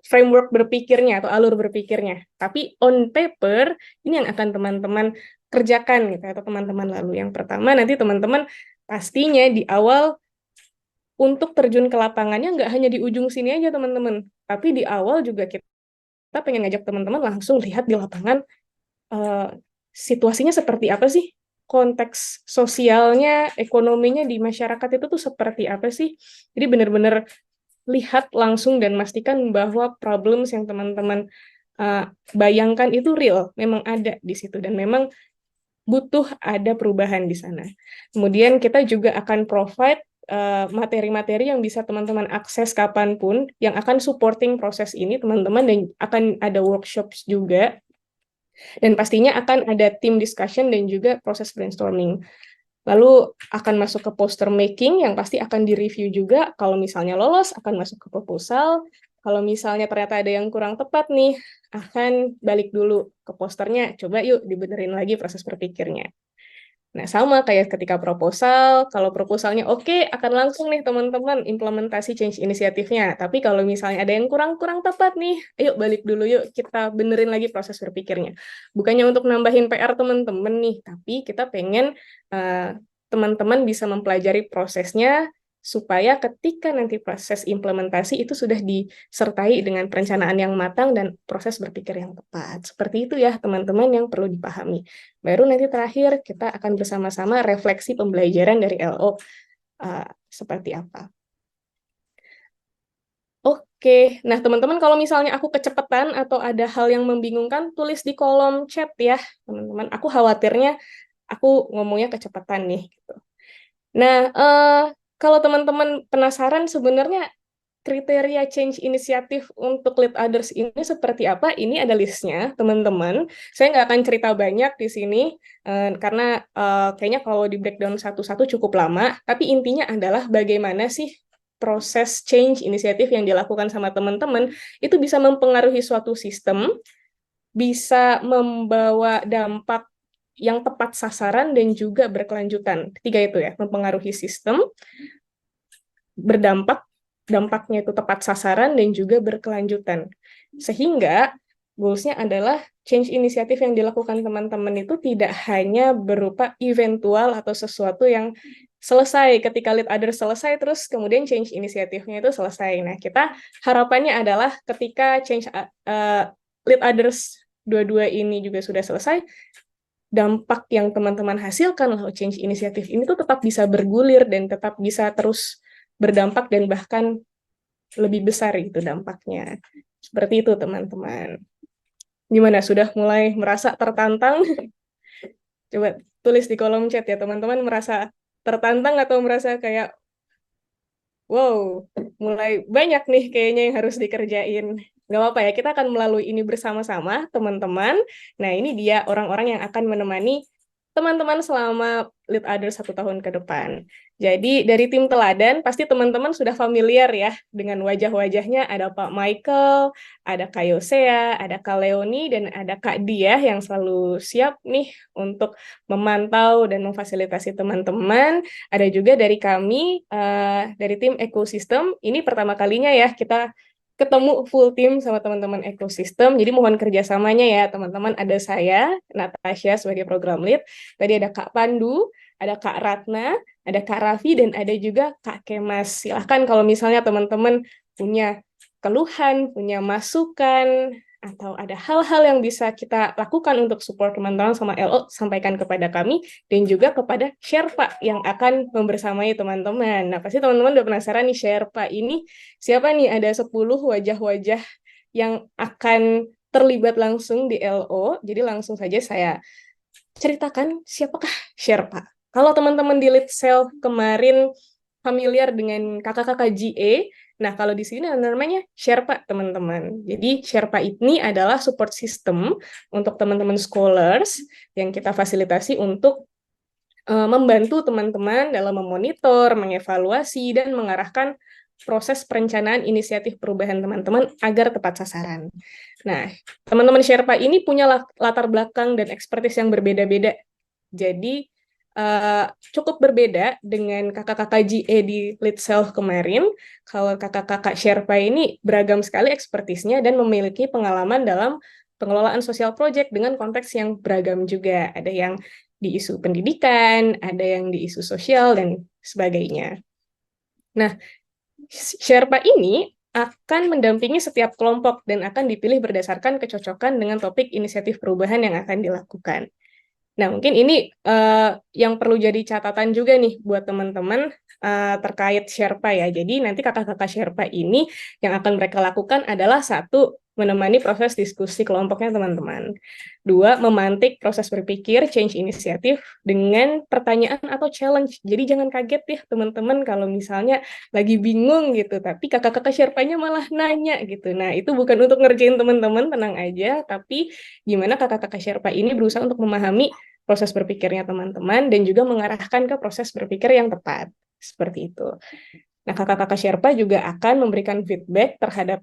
framework berpikirnya atau alur berpikirnya. Tapi on paper, ini yang akan teman-teman kerjakan gitu, atau teman-teman lalu. Yang pertama, nanti teman-teman pastinya di awal untuk terjun ke lapangannya nggak hanya di ujung sini aja teman-teman, tapi di awal juga kita pengen ngajak teman-teman langsung lihat di lapangan situasinya seperti apa sih, konteks sosialnya, ekonominya di masyarakat itu tuh seperti apa sih. Jadi benar-benar lihat langsung dan pastikan bahwa problems yang teman-teman bayangkan itu real, memang ada di situ dan memang butuh ada perubahan di sana. Kemudian kita juga akan provide materi-materi yang bisa teman-teman akses kapanpun yang akan supporting proses ini teman-teman, dan akan ada workshops juga. Dan pastinya akan ada team discussion dan juga proses brainstorming. Lalu akan masuk ke poster making yang pasti akan direview juga. Kalau misalnya lolos, akan masuk ke proposal. Kalau misalnya ternyata ada yang kurang tepat nih, akan balik dulu ke posternya. Coba yuk dibenerin lagi proses berpikirnya. Nah, sama kayak ketika proposal, kalau proposalnya oke, akan langsung nih teman-teman implementasi change inisiatifnya. Tapi kalau misalnya ada yang kurang-kurang tepat nih, ayo balik dulu yuk, kita benerin lagi proses berpikirnya. Bukannya untuk nambahin PR teman-teman nih, tapi kita pengen teman-teman bisa mempelajari prosesnya, supaya ketika nanti proses implementasi itu sudah disertai dengan perencanaan yang matang dan proses berpikir yang tepat. Seperti itu ya teman-teman yang perlu dipahami. Baru nanti terakhir kita akan bersama-sama refleksi pembelajaran dari LO seperti apa. Oke, nah teman-teman kalau misalnya aku kecepatan atau ada hal yang membingungkan, tulis di kolom chat ya teman-teman. Aku khawatirnya aku ngomongnya kecepatan nih. Gitu. Nah, kalau teman-teman penasaran sebenarnya kriteria change inisiatif untuk lead others ini seperti apa? Ini ada listnya, teman-teman. Saya nggak akan cerita banyak di sini, karena kayaknya kalau di breakdown satu-satu cukup lama, tapi intinya adalah bagaimana sih proses change inisiatif yang dilakukan sama teman-teman itu bisa mempengaruhi suatu sistem, bisa membawa dampak yang tepat sasaran dan juga berkelanjutan. Tiga itu ya, mempengaruhi sistem, dampaknya itu tepat sasaran dan juga berkelanjutan. Sehingga goals-nya adalah change inisiatif yang dilakukan teman-teman itu tidak hanya berupa eventual atau sesuatu yang selesai ketika lead others selesai terus kemudian change inisiatifnya itu selesai. Nah, kita harapannya adalah ketika change lead others dua-dua ini juga sudah selesai, dampak yang teman-teman hasilkan loh change inisiatif ini tuh tetap bisa bergulir dan tetap bisa terus berdampak dan bahkan lebih besar itu dampaknya. Seperti itu teman-teman. Gimana, sudah mulai merasa tertantang? Coba tulis di kolom chat ya teman-teman, merasa tertantang atau merasa kayak wow, mulai banyak nih kayaknya yang harus dikerjain. Nggak apa-apa ya, kita akan melalui ini bersama-sama, teman-teman. Nah, ini dia orang-orang yang akan menemani teman-teman selama lead others 1 tahun ke depan. Jadi, dari tim teladan, pasti teman-teman sudah familiar ya dengan wajah-wajahnya. Ada Pak Michael, ada Kak Yosea, ada Kak Leoni, dan ada Kak Dia yang selalu siap nih untuk memantau dan memfasilitasi teman-teman. Ada juga dari kami, dari tim ekosistem. Ini pertama kalinya ya kita ketemu full tim sama teman-teman ekosistem. Jadi mohon kerjasamanya ya teman-teman. Ada saya, Natasha sebagai program lead. Tadi ada Kak Pandu, ada Kak Ratna, ada Kak Raffi, dan ada juga Kak Kemas. Silahkan kalau misalnya teman-teman punya keluhan, punya masukan, atau ada hal-hal yang bisa kita lakukan untuk support teman-teman sama LO, sampaikan kepada kami, dan juga kepada Sherpa yang akan membersamai teman-teman. Nah, pasti teman-teman udah penasaran nih, Sherpa ini siapa nih? Ada 10 wajah-wajah yang akan terlibat langsung di LO, jadi langsung saja saya ceritakan siapakah Sherpa. Kalau teman-teman di Lead Self kemarin familiar dengan kakak-kakak GA, nah, kalau di sini namanya Sherpa, teman-teman. Jadi, Sherpa ini adalah support system untuk teman-teman scholars yang kita fasilitasi untuk membantu teman-teman dalam memonitor, mengevaluasi, dan mengarahkan proses perencanaan inisiatif perubahan teman-teman agar tepat sasaran. Nah, teman-teman Sherpa ini punya latar belakang dan expertise yang berbeda-beda. Jadi, cukup berbeda dengan kakak-kakak GA di Lead Self kemarin. Kalau kakak-kakak Sherpa ini beragam sekali ekspertisnya dan memiliki pengalaman dalam pengelolaan sosial project dengan konteks yang beragam juga. Ada yang di isu pendidikan, ada yang di isu sosial, dan sebagainya. Nah, Sherpa ini akan mendampingi setiap kelompok dan akan dipilih berdasarkan kecocokan dengan topik inisiatif perubahan yang akan dilakukan. Nah, mungkin ini yang perlu jadi catatan juga nih buat teman-teman terkait Sherpa ya. Jadi nanti kakak-kakak Sherpa ini yang akan mereka lakukan adalah 1, menemani proses diskusi kelompoknya teman-teman. 2, memantik proses berpikir, change inisiatif dengan pertanyaan atau challenge. Jadi jangan kaget ya teman-teman kalau misalnya lagi bingung gitu, tapi kakak-kakak Sherpanya malah nanya gitu. Nah, itu bukan untuk ngerjain teman-teman, tenang aja, tapi gimana kakak-kakak Sherpa ini berusaha untuk memahami proses berpikirnya teman-teman dan juga mengarahkan ke proses berpikir yang tepat. Seperti itu. Nah, kakak-kakak Sherpa juga akan memberikan feedback terhadap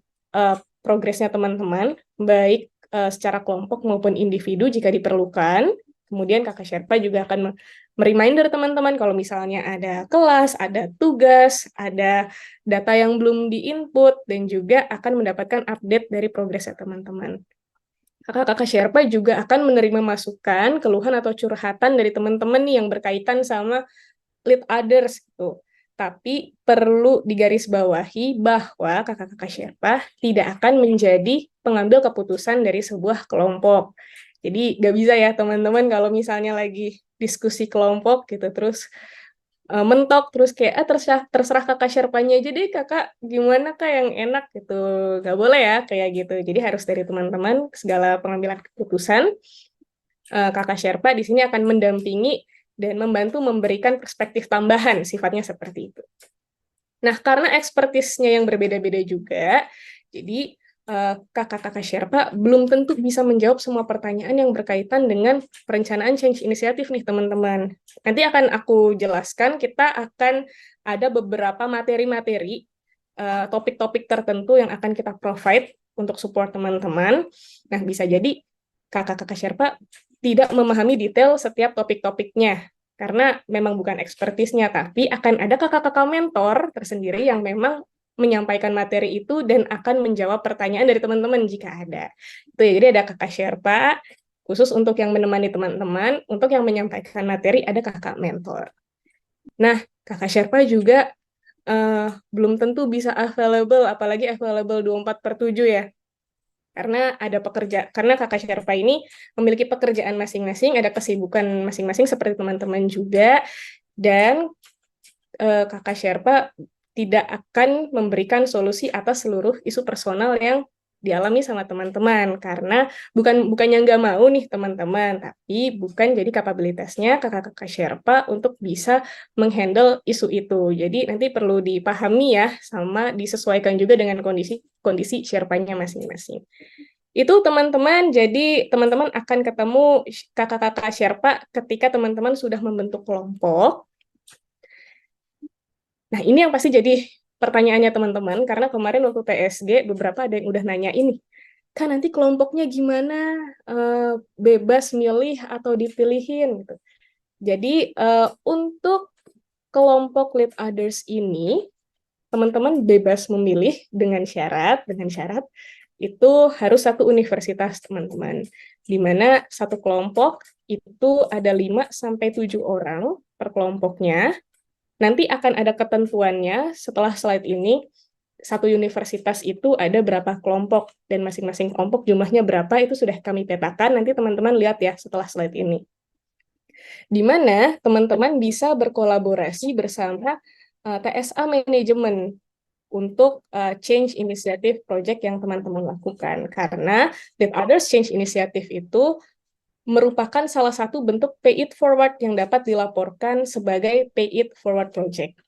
progresnya teman-teman, baik secara kelompok maupun individu jika diperlukan. Kemudian kakak Sherpa juga akan mereminder teman-teman kalau misalnya ada kelas, ada tugas, ada data yang belum di-input, dan juga akan mendapatkan update dari progresnya teman-teman. Kakak-kakak Sherpa juga akan menerima masukan, keluhan atau curhatan dari teman-teman nih yang berkaitan sama lead others gitu. Tapi perlu digarisbawahi bahwa kakak-kakak Sherpa tidak akan menjadi pengambil keputusan dari sebuah kelompok. Jadi nggak bisa ya teman-teman kalau misalnya lagi diskusi kelompok gitu terus mentok terus kayak terserah kakak Sherpanya aja deh kakak gimana kak yang enak gitu, nggak boleh ya kayak gitu. Jadi harus dari teman-teman segala pengambilan keputusan. Kakak Sherpa di sini akan mendampingi dan membantu memberikan perspektif tambahan, sifatnya seperti itu. Nah, karena ekspertisnya yang berbeda-beda juga, jadi kakak-kakak Sherpa belum tentu bisa menjawab semua pertanyaan yang berkaitan dengan perencanaan change inisiatif nih, teman-teman. Nanti akan aku jelaskan, kita akan ada beberapa materi-materi, topik-topik tertentu yang akan kita provide untuk support teman-teman. Nah, bisa jadi kakak-kakak Sherpa tidak memahami detail setiap topik-topiknya, karena memang bukan ekspertisnya, tapi akan ada kakak-kakak mentor tersendiri yang memang menyampaikan materi itu dan akan menjawab pertanyaan dari teman-teman jika ada. Itu ya, jadi ada kakak Sherpa, khusus untuk yang menemani teman-teman, untuk yang menyampaikan materi ada kakak mentor. Nah, kakak Sherpa juga belum tentu bisa available, apalagi available 24/7 ya. Karena kakak Sherpa ini memiliki pekerjaan masing-masing, ada kesibukan masing-masing seperti teman-teman juga, dan kakak Sherpa tidak akan memberikan solusi atas seluruh isu personal yang dialami sama teman-teman, karena bukannya nggak mau nih teman-teman, tapi bukan jadi kapabilitasnya kakak-kakak Sherpa untuk bisa menghandle isu itu. Jadi nanti perlu dipahami ya, sama disesuaikan juga dengan kondisi Sherpanya masing-masing. Itu teman-teman, jadi teman-teman akan ketemu kakak-kakak Sherpa ketika teman-teman sudah membentuk kelompok. Nah, ini yang pasti jadi pertanyaannya teman-teman, karena kemarin waktu TSG beberapa ada yang udah nanya ini, kan nanti kelompoknya gimana, bebas milih atau dipilihin gitu. Jadi untuk kelompok lead others ini, teman-teman bebas memilih dengan syarat itu harus satu universitas teman-teman, di mana satu kelompok itu ada 5-7 orang per kelompoknya. Nanti akan ada ketentuannya setelah slide ini, satu universitas itu ada berapa kelompok, dan masing-masing kelompok jumlahnya berapa, itu sudah kami petakan, nanti teman-teman lihat ya setelah slide ini. Di mana teman-teman bisa berkolaborasi bersama TSA Manajemen untuk change initiative project yang teman-teman lakukan. Karena Lead Others Change Initiative itu merupakan salah satu bentuk pay it forward yang dapat dilaporkan sebagai pay it forward project.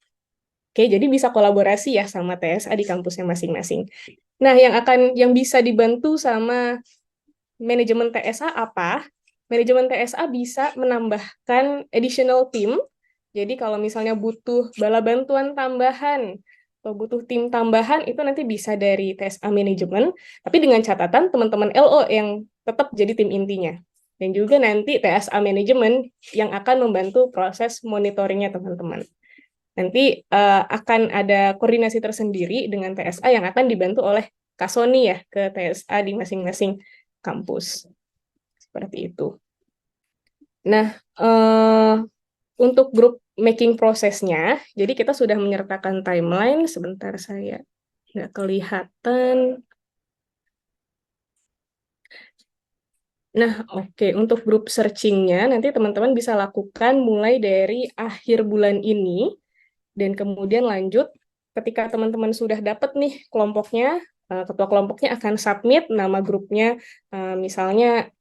Oke, jadi bisa kolaborasi ya sama TSA di kampusnya masing-masing. Nah, yang bisa dibantu sama manajemen TSA apa? Manajemen TSA bisa menambahkan additional team. Jadi kalau misalnya butuh bala bantuan tambahan atau butuh tim tambahan, itu nanti bisa dari TSA manajemen, tapi dengan catatan teman-teman LO yang tetap jadi tim intinya. Dan juga nanti TSA manajemen yang akan membantu proses monitoringnya teman-teman. Nanti akan ada koordinasi tersendiri dengan TSA yang akan dibantu oleh Kasoni ya ke TSA di masing-masing kampus. Seperti itu. Nah, untuk grup making prosesnya, jadi kita sudah menyertakan timeline. Sebentar, saya nggak kelihatan. Nah, oke. Untuk grup searching-nya, nanti teman-teman bisa lakukan mulai dari akhir bulan ini, dan kemudian lanjut ketika teman-teman sudah dapat nih kelompoknya, ketua kelompoknya akan submit nama grupnya, misalnya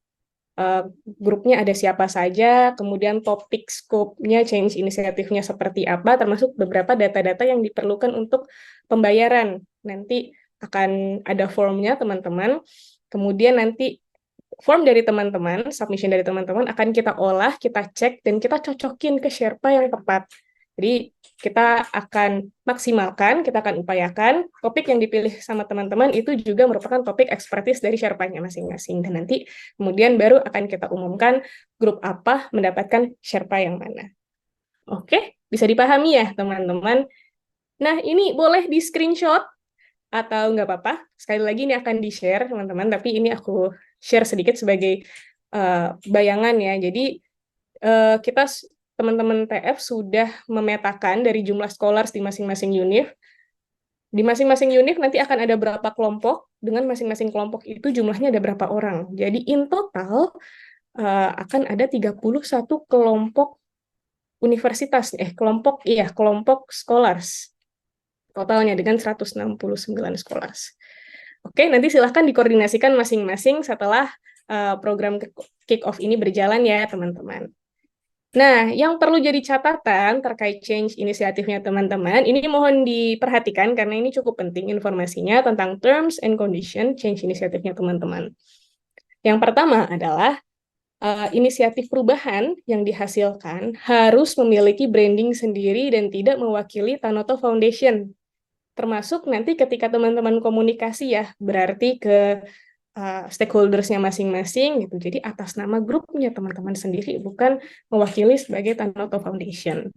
grupnya ada siapa saja, kemudian topik scope-nya, change inisiatifnya seperti apa, termasuk beberapa data-data yang diperlukan untuk pembayaran. Nanti akan ada form-nya teman-teman, kemudian nanti form dari teman-teman, submission dari teman-teman akan kita olah, kita cek, dan kita cocokin ke Sherpa yang tepat. Jadi kita akan maksimalkan, kita akan upayakan topik yang dipilih sama teman-teman itu juga merupakan topik ekspertis dari Sherpa-nya masing-masing. Dan nanti kemudian baru akan kita umumkan grup apa mendapatkan Sherpa yang mana. Oke, bisa dipahami ya teman-teman. Nah, ini boleh di-screenshot atau nggak apa-apa. Sekali lagi ini akan di-share teman-teman, tapi ini aku share sedikit sebagai bayangan ya. Jadi kita teman-teman TF sudah memetakan dari jumlah scholars di masing-masing univ. Di masing-masing univ nanti akan ada berapa kelompok, dengan masing-masing kelompok itu jumlahnya ada berapa orang. Jadi in total akan ada 31 kelompok universitas, kelompok scholars. Totalnya dengan 169 scholars. Oke, nanti silahkan dikoordinasikan masing-masing setelah program kick-off ini berjalan ya, teman-teman. Nah, yang perlu jadi catatan terkait change inisiatifnya teman-teman, ini mohon diperhatikan karena ini cukup penting informasinya tentang terms and condition change inisiatifnya teman-teman. Yang pertama adalah inisiatif perubahan yang dihasilkan harus memiliki branding sendiri dan tidak mewakili Tanoto Foundation. Termasuk nanti ketika teman-teman komunikasi ya, berarti ke stakeholders-nya masing-masing gitu. Jadi atas nama grupnya teman-teman sendiri, bukan mewakili sebagai Tanoto Foundation.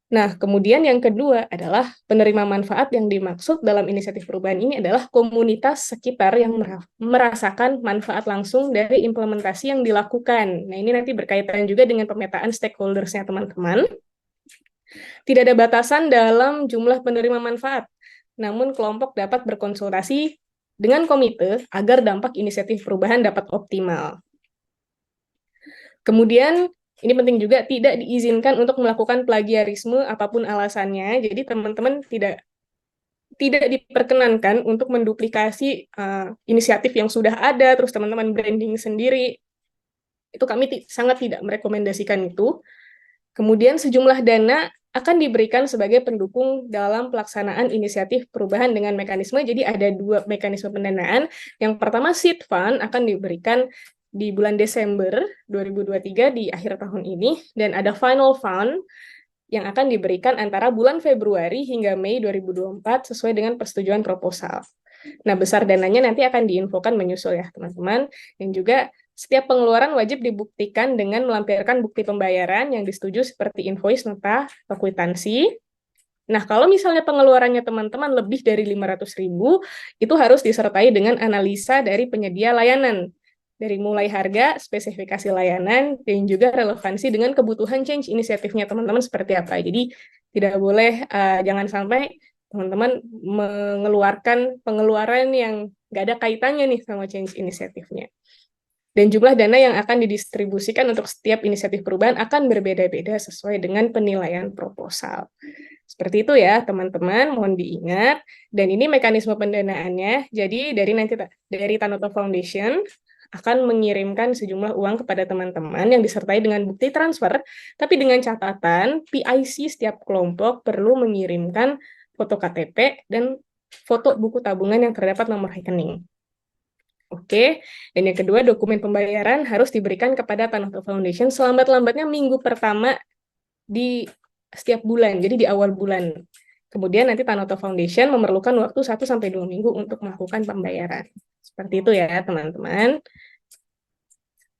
Nah, kemudian yang kedua adalah penerima manfaat yang dimaksud dalam inisiatif perubahan ini adalah komunitas sekitar yang merasakan manfaat langsung dari implementasi yang dilakukan. Nah, ini nanti berkaitan juga dengan pemetaan stakeholders-nya teman-teman. Tidak ada batasan dalam jumlah penerima manfaat, namun kelompok dapat berkonsultasi dengan komite agar dampak inisiatif perubahan dapat optimal. Kemudian, ini penting juga, tidak diizinkan untuk melakukan plagiarisme apapun alasannya, jadi teman-teman tidak diperkenankan untuk menduplikasi inisiatif yang sudah ada, terus teman-teman branding sendiri. Itu kami sangat tidak merekomendasikan itu. Kemudian sejumlah dana akan diberikan sebagai pendukung dalam pelaksanaan inisiatif perubahan dengan mekanisme. Jadi ada 2 mekanisme pendanaan. Yang pertama seed fund akan diberikan di bulan Desember 2023 di akhir tahun ini, dan ada final fund yang akan diberikan antara bulan Februari hingga Mei 2024 sesuai dengan persetujuan proposal. Nah, besar dananya nanti akan diinfokan menyusul ya teman-teman, dan juga setiap pengeluaran wajib dibuktikan dengan melampirkan bukti pembayaran yang disetujui seperti invoice, nota, atau kwitansi. Nah, kalau misalnya pengeluarannya teman-teman lebih dari 500.000, itu harus disertai dengan analisa dari penyedia layanan. Dari mulai harga, spesifikasi layanan, dan juga relevansi dengan kebutuhan change inisiatifnya teman-teman seperti apa. Jadi, tidak boleh, jangan sampai teman-teman mengeluarkan pengeluaran yang nggak ada kaitannya nih sama change inisiatifnya. Dan jumlah dana yang akan didistribusikan untuk setiap inisiatif perubahan akan berbeda-beda sesuai dengan penilaian proposal. Seperti itu ya, teman-teman, mohon diingat. Dan ini mekanisme pendanaannya, jadi dari Tanoto Foundation akan mengirimkan sejumlah uang kepada teman-teman yang disertai dengan bukti transfer, tapi dengan catatan PIC setiap kelompok perlu mengirimkan foto KTP dan foto buku tabungan yang terdapat nomor rekening. Oke, dan yang kedua, dokumen pembayaran harus diberikan kepada Tanoto Foundation selambat-lambatnya minggu pertama di setiap bulan, jadi di awal bulan. Kemudian nanti Tanoto Foundation memerlukan waktu 1-2 minggu untuk melakukan pembayaran. Seperti itu ya, teman-teman.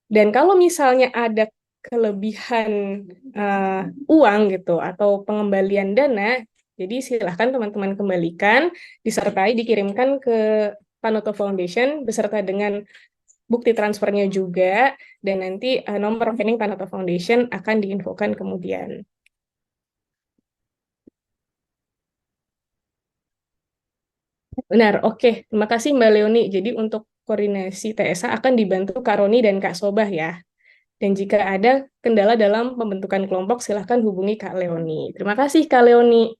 Dan kalau misalnya ada kelebihan uang gitu, atau pengembalian dana, jadi silahkan teman-teman kembalikan, disertai dikirimkan ke Tanoto Foundation beserta dengan bukti transfernya juga, dan nanti nomor rekening Tanoto Foundation akan diinfokan kemudian. Benar, oke. Terima kasih Mbak Leoni. Jadi untuk koordinasi TSA akan dibantu Kak Roni dan Kak Sobah ya. Dan jika ada kendala dalam pembentukan kelompok, silahkan hubungi Kak Leoni. Terima kasih Kak Leoni.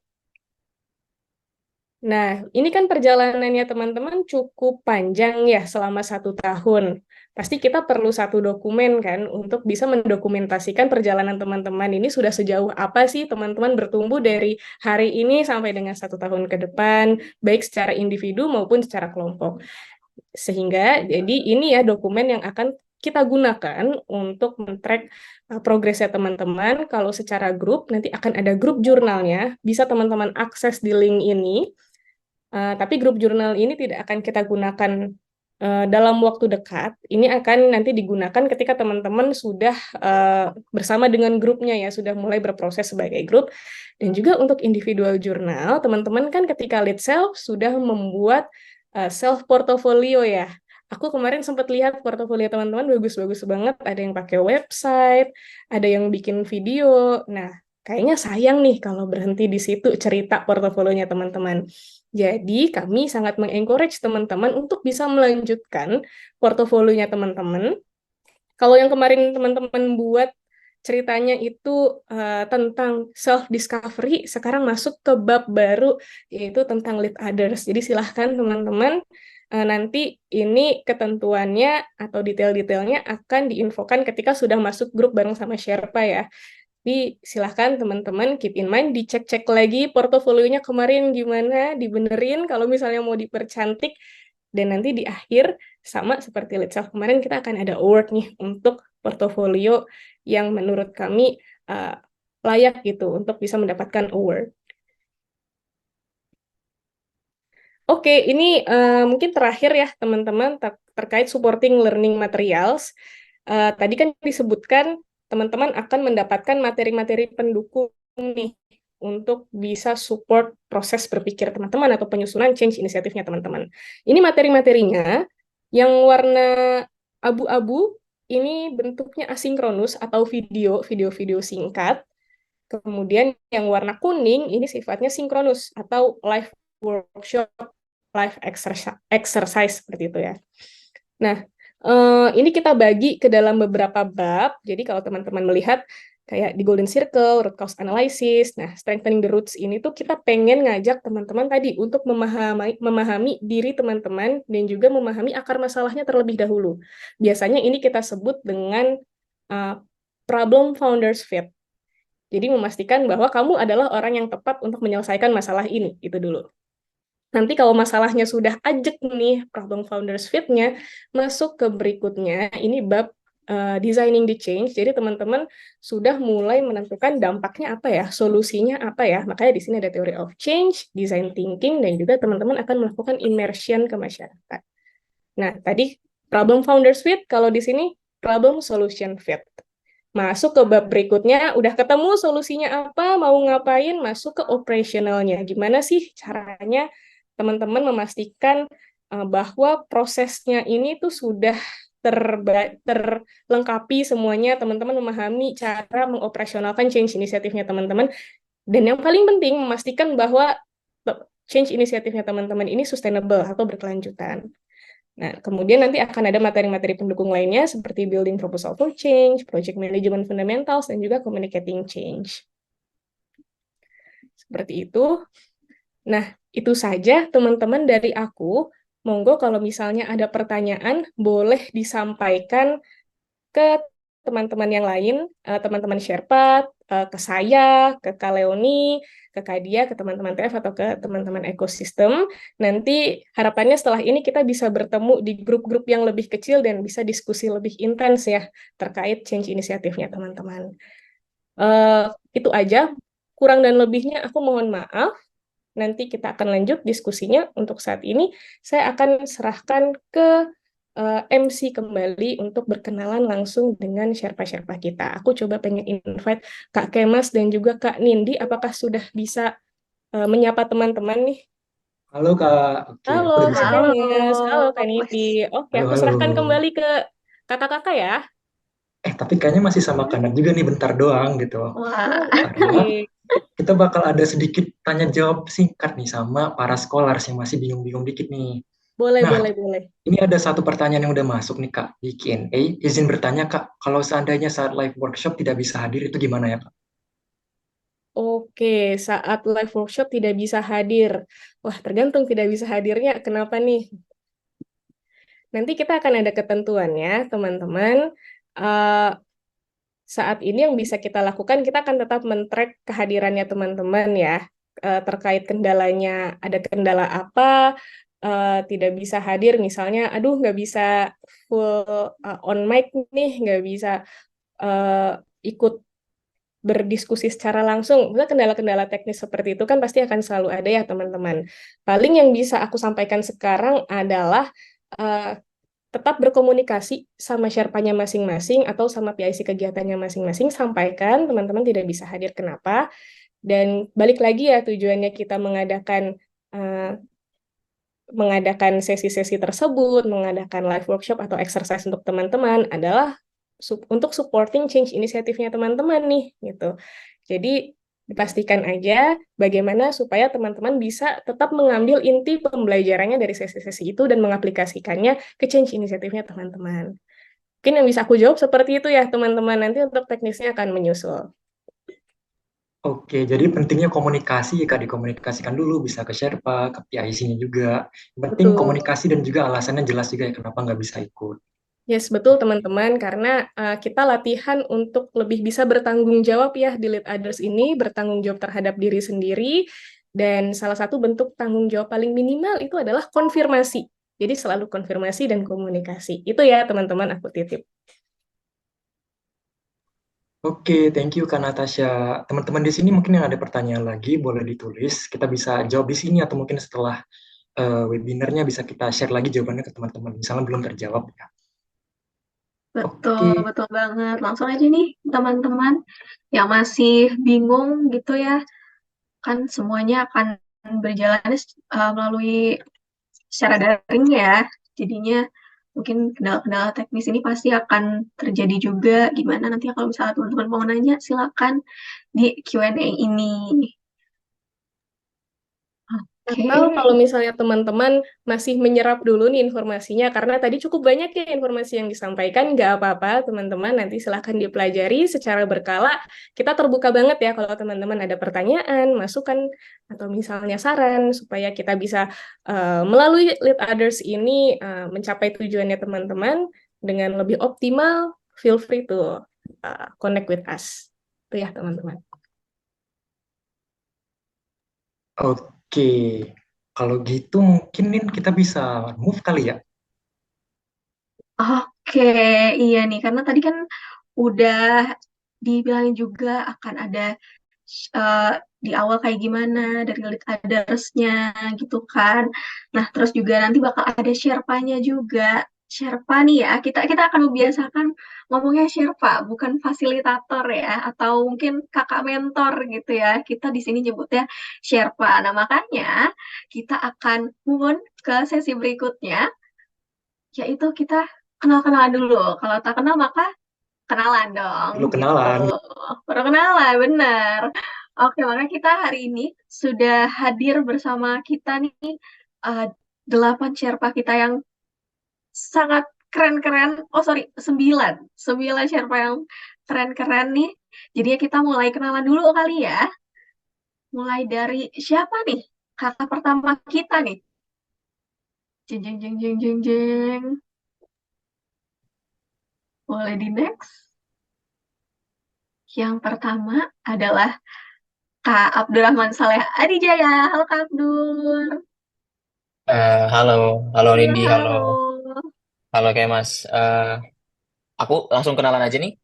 Nah, ini kan perjalanannya teman-teman cukup panjang ya, selama 1 tahun. Pasti kita perlu 1 dokumen kan, untuk bisa mendokumentasikan perjalanan teman-teman ini sudah sejauh apa sih teman-teman bertumbuh dari hari ini sampai dengan 1 tahun ke depan, baik secara individu maupun secara kelompok. Sehingga, jadi ini ya dokumen yang akan kita gunakan untuk men-track progresnya teman-teman. Kalau secara grup, nanti akan ada grup jurnalnya, bisa teman-teman akses di link ini. Tapi grup jurnal ini tidak akan kita gunakan dalam waktu dekat. Ini akan nanti digunakan ketika teman-teman sudah bersama dengan grupnya ya, sudah mulai berproses sebagai grup. Dan juga untuk individual jurnal, teman-teman kan ketika lead self sudah membuat self portfolio ya. Aku kemarin sempat lihat portofolio teman-teman bagus-bagus banget. Ada yang pakai website, ada yang bikin video. Nah, kayaknya sayang nih kalau berhenti di situ cerita portofolionya teman-teman. Jadi, kami sangat mengencourage teman-teman untuk bisa melanjutkan portofolionya teman-teman. Kalau yang kemarin teman-teman buat ceritanya itu tentang self-discovery, sekarang masuk ke bab baru, yaitu tentang lead others. Jadi, silahkan teman-teman, nanti ini ketentuannya atau detail-detailnya akan diinfokan ketika sudah masuk grup bareng sama Sherpa ya. Jadi silahkan teman-teman keep in mind, dicek-cek lagi portofolionya kemarin gimana, dibenerin kalau misalnya mau dipercantik, dan nanti di akhir sama seperti Lead Self kemarin kita akan ada award nih untuk portofolio yang menurut kami layak gitu untuk bisa mendapatkan award. Oke, ini mungkin terakhir ya teman-teman terkait supporting learning materials. Tadi kan disebutkan teman-teman akan mendapatkan materi-materi pendukung nih untuk bisa support proses berpikir teman-teman atau penyusunan change inisiatifnya teman-teman. Ini materi-materinya yang warna abu-abu ini bentuknya asinkronus atau video-video singkat. Kemudian yang warna kuning ini sifatnya sinkronus atau live workshop, live exercise seperti itu ya. Nah, ini kita bagi ke dalam beberapa bab. Jadi kalau teman-teman melihat kayak di Golden Circle, root cause analysis, nah strengthening the roots ini tuh kita pengen ngajak teman-teman tadi untuk memahami diri teman-teman dan juga memahami akar masalahnya terlebih dahulu. Biasanya ini kita sebut dengan problem founders fit. Jadi memastikan bahwa kamu adalah orang yang tepat untuk menyelesaikan masalah ini, itu dulu. Nanti kalau masalahnya sudah ajek nih, problem founders fit-nya, masuk ke berikutnya, ini bab designing the change. Jadi teman-teman sudah mulai menentukan dampaknya apa ya, solusinya apa ya. Makanya di sini ada theory of change, design thinking, dan juga teman-teman akan melakukan immersion ke masyarakat. Nah, tadi problem founders fit, kalau di sini problem solution fit. Masuk ke bab berikutnya, udah ketemu solusinya apa, mau ngapain, masuk ke operationalnya. Gimana sih caranya teman-teman memastikan bahwa prosesnya ini tuh sudah terlengkapi semuanya, teman-teman memahami cara mengoperasionalkan change inisiatifnya teman-teman. Dan yang paling penting, memastikan bahwa change inisiatifnya teman-teman ini sustainable atau berkelanjutan. Nah, kemudian nanti akan ada materi-materi pendukung lainnya seperti building proposal for change, project management fundamentals, dan juga communicating change. Seperti itu. Nah, itu saja teman-teman dari aku. Monggo kalau misalnya ada pertanyaan, boleh disampaikan ke teman-teman yang lain, teman-teman Sherpa, ke saya, ke Kak Leoni, ke Kak Dia, ke teman-teman TF, atau ke teman-teman ekosistem. Nanti harapannya setelah ini kita bisa bertemu di grup-grup yang lebih kecil dan bisa diskusi lebih intens ya terkait change inisiatifnya teman-teman. Itu aja, kurang dan lebihnya aku mohon maaf. Nanti kita akan lanjut diskusinya. Untuk saat ini, saya akan serahkan ke MC kembali untuk berkenalan langsung dengan Sherpa-Sherpa kita. Aku coba pengen invite Kak Kemas dan juga Kak Nindi. Apakah sudah bisa menyapa teman-teman nih? Halo Kak. Oke, Halo aku udah bisa. Kak Kemas, halo Kak Nindi. Oke, aku serahkan kembali ke kakak-kakak ya. Tapi kayaknya masih sama Kanak juga nih, bentar doang gitu. Wah. Karena kita bakal ada sedikit tanya jawab singkat nih sama para scholars yang masih bingung-bingung dikit nih. Boleh. Ini ada satu pertanyaan yang udah masuk nih Kak di Q&A. Izin bertanya Kak, kalau seandainya saat live workshop tidak bisa hadir itu gimana ya Kak? Oke, saat live workshop tidak bisa hadir. Wah, tergantung tidak bisa hadirnya. Kenapa nih? Nanti kita akan ada ketentuannya, teman-teman. Saat ini yang bisa kita lakukan, kita akan tetap men-track kehadirannya teman-teman ya, terkait kendalanya, ada kendala apa, tidak bisa hadir, misalnya, aduh nggak bisa full on mic nih, nggak bisa ikut berdiskusi secara langsung. Misalnya kendala-kendala teknis seperti itu kan pasti akan selalu ada ya teman-teman. Paling yang bisa aku sampaikan sekarang adalah tetap berkomunikasi sama Sherpa-nya masing-masing atau sama PIC kegiatannya masing-masing, sampaikan teman-teman tidak bisa hadir kenapa. Dan balik lagi ya, tujuannya kita mengadakan sesi-sesi tersebut, mengadakan live workshop atau exercise untuk teman-teman adalah untuk supporting change inisiatifnya teman-teman nih gitu. Jadi dipastikan aja bagaimana supaya teman-teman bisa tetap mengambil inti pembelajarannya dari sesi-sesi itu dan mengaplikasikannya ke change inisiatifnya teman-teman. Mungkin yang bisa aku jawab seperti itu ya teman-teman, nanti untuk teknisnya akan menyusul. Oke, jadi pentingnya komunikasi ya Kak, dikomunikasikan dulu, bisa ke Sherpa, ke PIC-nya juga. Yang penting Betul. komunikasi dan juga alasannya jelas juga ya kenapa nggak bisa ikut. Yes, betul teman-teman, karena kita latihan untuk lebih bisa bertanggung jawab ya di Lead Others ini, bertanggung jawab terhadap diri sendiri, dan salah satu bentuk tanggung jawab paling minimal itu adalah konfirmasi. Jadi selalu konfirmasi dan komunikasi. Itu ya teman-teman, aku titip. Oke, thank you Kak Natasha. Teman-teman di sini mungkin yang ada pertanyaan lagi, boleh ditulis. Kita bisa jawab di sini atau mungkin setelah webinarnya bisa kita share lagi jawabannya ke teman-teman. Misalnya belum terjawab ya. Betul, Oke, betul banget. Langsung aja nih, teman-teman yang masih bingung gitu ya, kan semuanya akan berjalan melalui secara daring ya. Jadinya mungkin kendala-kendala teknis ini pasti akan terjadi juga. Gimana nanti kalau misalnya teman-teman mau nanya, silakan di Q&A ini. Atau Oke. kalau misalnya teman-teman masih menyerap dulu nih informasinya, karena tadi cukup banyak ya informasi yang disampaikan, nggak apa-apa teman-teman, nanti silahkan dipelajari secara berkala. Kita terbuka banget ya kalau teman-teman ada pertanyaan, masukan, atau misalnya saran, supaya kita bisa melalui Lead Others ini mencapai tujuannya teman-teman dengan lebih optimal. Feel free to connect with us. Itu ya teman-teman. oke. Kalau gitu mungkin Nin kita bisa move kali ya. Oke, iya nih, karena tadi kan udah dibilangin juga akan ada eh, di awal kayak gimana dari lead others-nya gitu kan. Nah, terus juga nanti bakal ada Sherpa-nya juga. Sherpa nih ya, kita akan membiasakan ngomongnya Sherpa, bukan fasilitator ya, atau mungkin kakak mentor gitu ya. Kita di sini nyebutnya Sherpa. Nah, makanya kita akan move on ke sesi berikutnya, yaitu kita kenal-kenalan dulu. Kalau tak kenal maka kenalan dong Perlu gitu. kenalan. Baru kenalan, benar. Oke, maka kita hari ini sudah hadir bersama kita nih eh, 8 Sherpa kita yang sangat keren-keren. Oh sorry, 9. 9 Sherpa yang keren-keren nih. Jadi ya kita mulai kenalan dulu kali ya. Mulai dari siapa nih? Kakak pertama kita nih. Jeng jeng jeng jeng jeng jeng. Boleh di next. Yang pertama adalah Kak Abdurrahman Saleh Adijaya. Halo Kak Abdur. Halo, halo Iya, Nindi, halo, halo. halo kayak Mas. Aku langsung kenalan aja nih.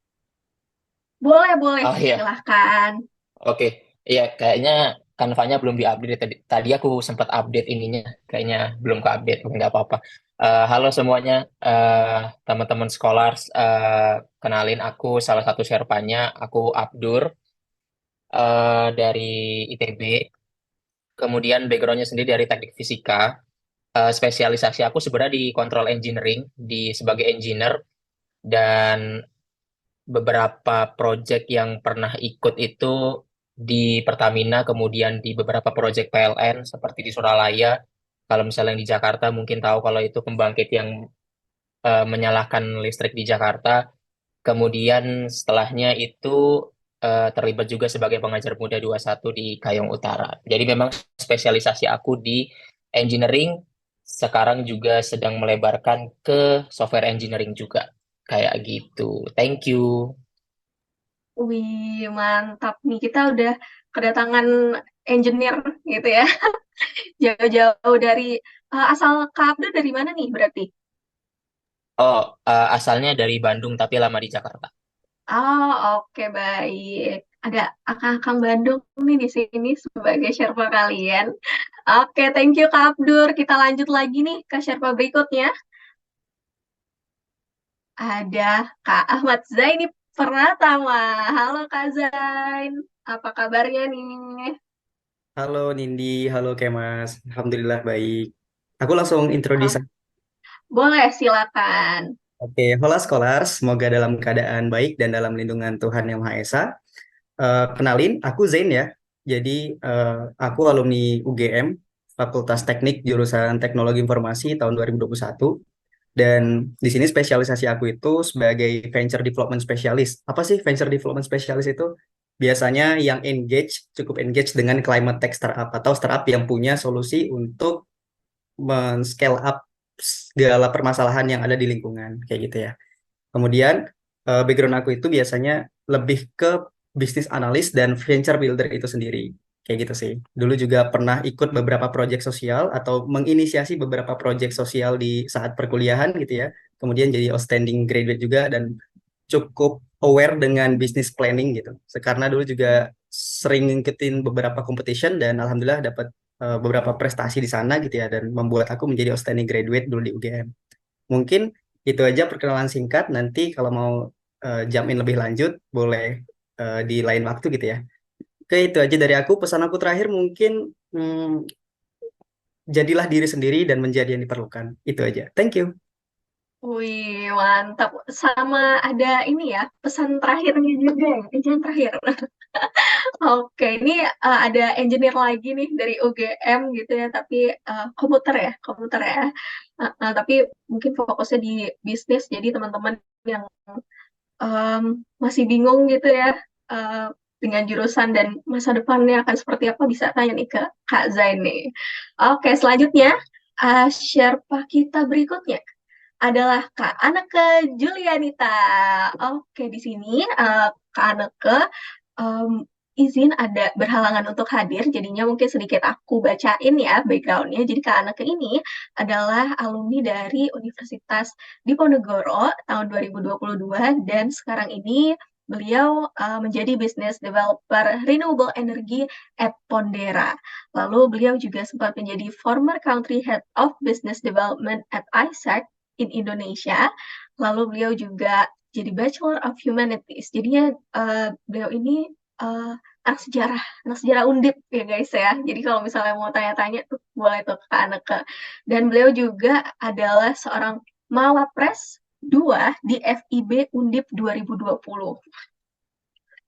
Boleh, boleh. Oh iya, Silahkan. oke. Iya, kayaknya kanvanya belum diupdate tadi. Tadi aku sempat update ininya, kayaknya belum ke-update, nggak apa-apa. Halo semuanya, teman-teman Scholars. Kenalin aku salah satu Sherpanya, aku Abdur dari ITB. Kemudian backgroundnya sendiri dari teknik fisika. Spesialisasi aku sebenarnya di control engineering, sebagai engineer. Dan beberapa project yang pernah ikut itu di Pertamina, kemudian di beberapa project PLN seperti di Suralaya. Kalau misalnya yang di Jakarta mungkin tahu kalau itu pembangkit yang menyalakan listrik di Jakarta. Kemudian setelahnya itu terlibat juga sebagai pengajar muda 21 di Kayong Utara. Jadi memang spesialisasi aku di engineering, sekarang juga sedang melebarkan ke software engineering juga. Kayak gitu. Thank you. Wih, mantap nih. Kita udah kedatangan engineer gitu ya. Jauh-jauh dari asal Kak Abdur dari mana nih berarti? Oh, asalnya dari Bandung tapi lama di Jakarta. Oh, oke baik. Ada akang-akang Bandung nih di sini sebagai Sherpa kalian. Oke, thank you Kak Abdur. Kita lanjut lagi nih ke Sherpa berikutnya. Ada Kak Ahmad Zaini Pratama. Halo Kak Zain, apa kabarnya nih? Halo Nindi, halo Kemas. Alhamdulillah baik. Aku langsung introduce. Oh, boleh, silakan. Oke, hola Scholars. Semoga dalam keadaan baik dan dalam lindungan Tuhan Yang Maha Esa. Kenalin, aku Zain ya. Jadi, aku alumni UGM, Fakultas Teknik Jurusan Teknologi Informasi tahun 2021. Dan di sini spesialisasi aku itu sebagai Venture Development Specialist. Apa sih Venture Development Specialist itu? Biasanya yang cukup engage dengan climate tech startup atau startup yang punya solusi untuk men-scale up segala permasalahan yang ada di lingkungan, kayak gitu ya. Kemudian background aku itu biasanya lebih ke bisnis analis dan venture builder itu sendiri. Kayak gitu sih. Dulu juga pernah ikut beberapa proyek sosial atau menginisiasi beberapa proyek sosial di saat perkuliahan gitu ya. Kemudian jadi outstanding graduate juga dan cukup aware dengan bisnis planning gitu. Karena dulu juga sering ngikutin beberapa competition dan alhamdulillah dapat beberapa prestasi di sana gitu ya dan membuat aku menjadi outstanding graduate dulu di UGM. Mungkin itu aja perkenalan singkat. Nanti kalau mau jump in lebih lanjut, boleh di lain waktu gitu ya. Oke, itu aja dari aku. Pesan aku terakhir mungkin jadilah diri sendiri dan menjadi yang diperlukan. Itu aja. Thank you. Wih, mantap. Sama ada ini ya, pesan terakhirnya juga ya, jangan terakhir. Oke, ini ada engineer lagi nih dari UGM gitu ya, tapi komputer ya. Tapi mungkin fokusnya di bisnis, jadi teman-teman yang masih bingung gitu ya dengan jurusan dan masa depannya akan seperti apa bisa tanya nih ke Kak Zain nih. Oke, selanjutnya Sherpa kita berikutnya adalah Kak Aneke Julianita. Oke, di sini Kak Aneke em, izin ada berhalangan untuk hadir, jadinya mungkin sedikit aku bacain ya backgroundnya. Jadi Kak Aneke ini adalah alumni dari Universitas Diponegoro tahun 2022 dan sekarang ini beliau menjadi business developer renewable energy at Pondera. Lalu beliau juga sempat menjadi former country head of business development at ISAC in Indonesia. Lalu beliau juga jadi Bachelor of Humanities. Jadinya beliau ini anak sejarah Undip ya guys ya. Jadi kalau misalnya mau tanya-tanya tuh boleh tuh ke Aneke. Dan beliau juga adalah seorang Mawapres 2 di FIB Undip 2020.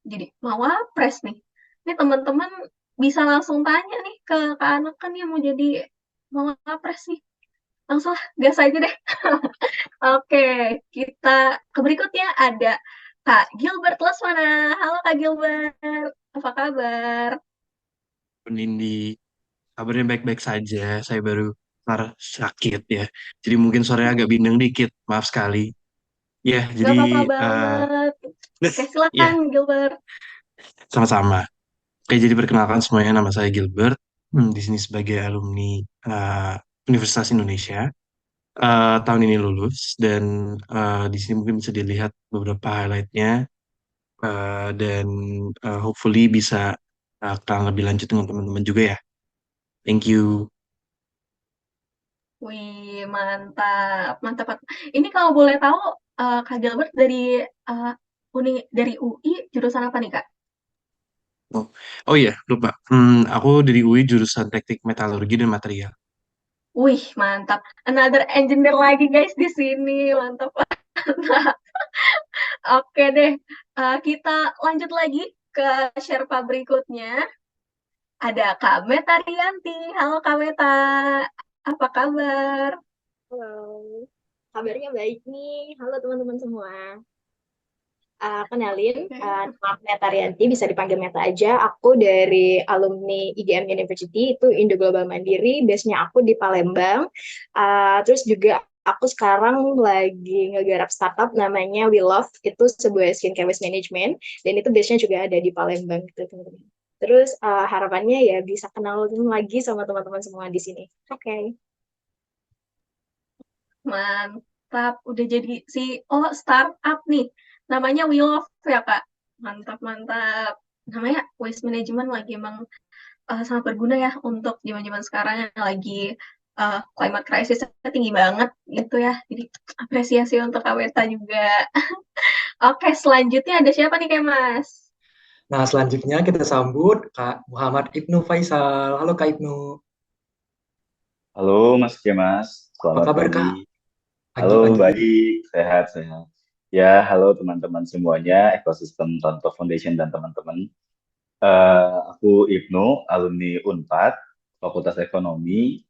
Jadi Mawapres nih. Ini teman-teman bisa langsung tanya nih ke Kak Aneke nih yang mau jadi Mawapres nih. Langsung lah, gas aja deh. Oke, kita ke berikutnya ada Kak Gilbert Lesmana. Halo Kak Gilbert, apa kabar? Nindi, kabarnya baik-baik saja. Saya baru kelar sakit ya. Jadi mungkin suaranya agak bindeng dikit. Maaf sekali. Ya, Gak jadi apa-apa banget. Oke, silakan ya Gilbert. sama-sama. Oke, jadi perkenalkan semuanya, nama saya Gilbert. Di sini sebagai alumni Universitas Indonesia. Tahun ini lulus dan di sini mungkin bisa dilihat beberapa highlightnya dan hopefully bisa kenal lebih lanjut dengan teman-teman juga ya. Thank you. Wih, mantap, mantap. Mantap. Ini kalau boleh tahu, Kak Gilbert dari UI jurusan apa nih Kak? Oh, oh iya, lupa. Aku dari UI jurusan Teknik Metalurgi dan Material. Wih, mantap. Another engineer lagi guys di sini, mantap. Oke deh, kita lanjut lagi ke Sherpa berikutnya. Ada Kak Meta Rianti. Halo Kak Meta, apa kabar? Halo, kabarnya baik nih. Halo teman-teman semua. Kenalin, nama aku Meta Rianti, bisa dipanggil Meta aja. Aku dari alumni IGM University, itu Indo Global Mandiri. Base-nya aku di Palembang. Terus juga aku sekarang lagi ngegarap startup namanya We Love. Itu sebuah skincare waste management. Dan itu base-nya juga ada di Palembang gitu, teman-teman. Terus harapannya ya bisa kenal lagi sama teman-teman semua di sini. Oke. Mantap, udah jadi CEO startup nih. Namanya Wheel of ya, Kak. Mantap, mantap. Namanya waste management lagi emang sangat berguna ya untuk zaman-zaman sekarang yang lagi climate crisis tinggi banget gitu ya. Jadi apresiasi untuk Kaweta juga. Oke, selanjutnya ada siapa nih, Mas? Nah, selanjutnya kita sambut Kak Muhammad Ibnu Faisal. Halo Kak Ibnu. Halo Mas Kemas, Apa selamat kabar Kak? pagi. Halo, Pagi-pagi. baik, sehat. Ya, halo teman-teman semuanya, ekosistem Tonto Foundation dan teman-teman. Aku Ibnu, alumni Unpad, Fakultas Ekonomi.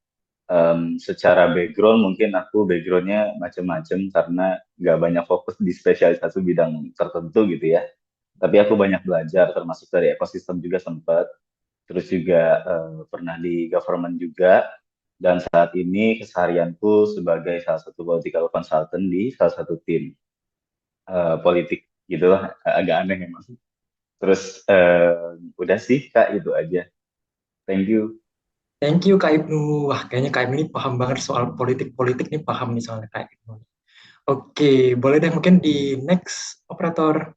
Secara background mungkin aku backgroundnya macam-macam karena nggak banyak fokus di spesialisasi bidang tertentu gitu ya. Tapi aku banyak belajar, termasuk dari ekosistem juga sempat. Terus juga pernah di government juga. Dan saat ini keseharianku sebagai salah satu political consultant di salah satu tim politik gitu lah, agak aneh memang. Terus udah sih Kak, itu aja. Thank you. Thank you Kak Ibnu. Wah, kayaknya Kak Ibnu ini paham banget soal politik-politik nih, paham nih soalnya Kak Ibnu. Oke, boleh deh mungkin di next operator.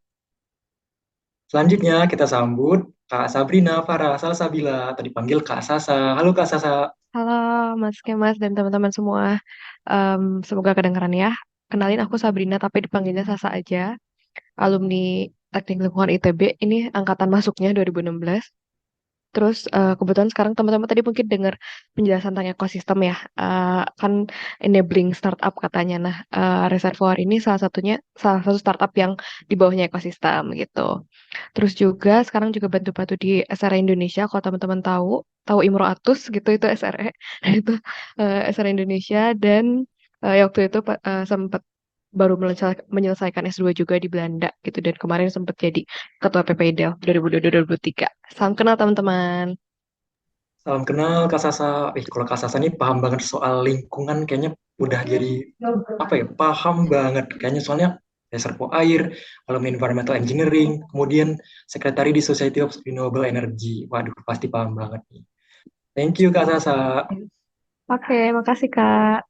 Selanjutnya kita sambut Kak Sabrina Farah Salsabila atau dipanggil Kak Sasa. Halo Kak Sasa. Halo Mas Kemas dan teman-teman semua. Semoga kedengaran ya. Kenalin aku Sabrina tapi dipanggilnya Sasa aja. Alumni Teknik Lingkungan ITB. Ini angkatan masuknya 2016. Terus kebetulan sekarang teman-teman tadi mungkin dengar penjelasan tentang ekosistem ya. Kan enabling startup katanya. Nah, Reservoir ini salah satu startup yang di bawahnya ekosistem gitu. Terus juga sekarang juga bantu-bantu di SRE Indonesia. Kalau teman-teman tahu Imro Atus gitu itu SRE. Itu SRE Indonesia dan waktu itu sempat baru menyelesaikan S2 juga di Belanda gitu dan kemarin sempat jadi ketua PPIDEL 2022-2023. Salam kenal teman-teman. Salam kenal Kak Sasa. Kalau Kak Sasa ini paham banget soal lingkungan, kayaknya udah jadi apa ya? Paham banget. Kayaknya soalnya reservoir air, alumni environmental engineering, kemudian sekretari di Society of Renewable Energy. Waduh, pasti paham banget nih. Thank you Kak Sasa. Oke, makasih Kak.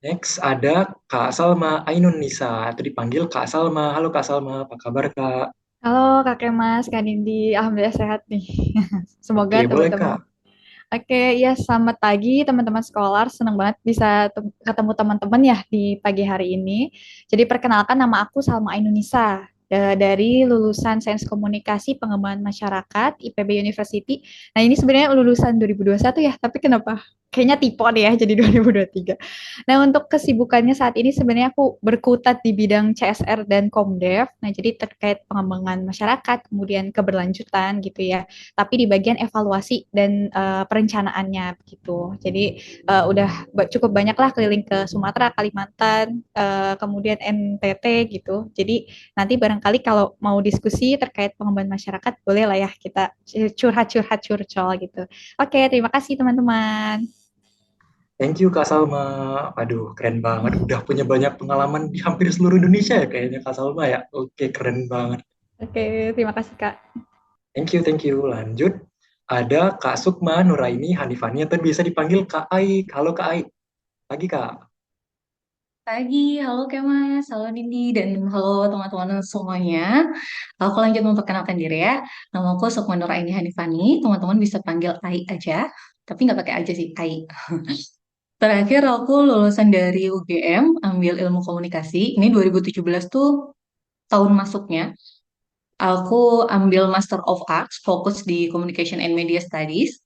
Next ada Kak Salma Ainun Nisa atau dipanggil Kak Salma. Halo Kak Salma, apa kabar Kak? Halo Kak Kemas, Kak Nindi, Alhamdulillah sehat nih. Semoga Oke, boleh teman-teman. Kak. Oke, ya selamat pagi teman-teman sekolah. Senang banget bisa ketemu teman-teman ya di pagi hari ini. Jadi perkenalkan nama aku Salma Ainunisa dari lulusan Sains Komunikasi Pengembangan Masyarakat IPB University. Nah, ini sebenarnya lulusan 2021 ya, tapi kenapa kayaknya typo deh ya jadi 2023. Nah, untuk kesibukannya saat ini sebenarnya aku berkutat di bidang CSR dan Komdev. Nah, jadi terkait pengembangan masyarakat, kemudian keberlanjutan gitu ya. Tapi di bagian evaluasi dan perencanaannya begitu. Jadi udah cukup banyak lah keliling ke Sumatera, Kalimantan, kemudian NTT gitu. Jadi nanti barangkali kalau mau diskusi terkait pengembangan masyarakat, boleh lah ya kita curhat-curhat curcol gitu. Oke, terima kasih teman-teman. Thank you Kak Salma. Aduh, keren banget. Udah punya banyak pengalaman di hampir seluruh Indonesia ya kayaknya Kak Salma ya. Oke, keren banget. Oke, terima kasih Kak. Thank you. Lanjut. Ada Kak Sukma Nuraini Hanifani atau bisa dipanggil Kak Aik. Halo Kak Aik. Pagi Kak. Pagi, halo Kemas, halo Nindi, dan halo teman-teman semuanya. Aku lanjut memperkenalkan diri ya. Nama aku Sukma Nuraini Hanifani, teman-teman bisa panggil Ai aja, tapi nggak pakai aja sih, Ai. Terakhir aku lulusan dari UGM, ambil ilmu komunikasi. Ini 2017 tuh tahun masuknya. Aku ambil Master of Arts, fokus di Communication and Media Studies.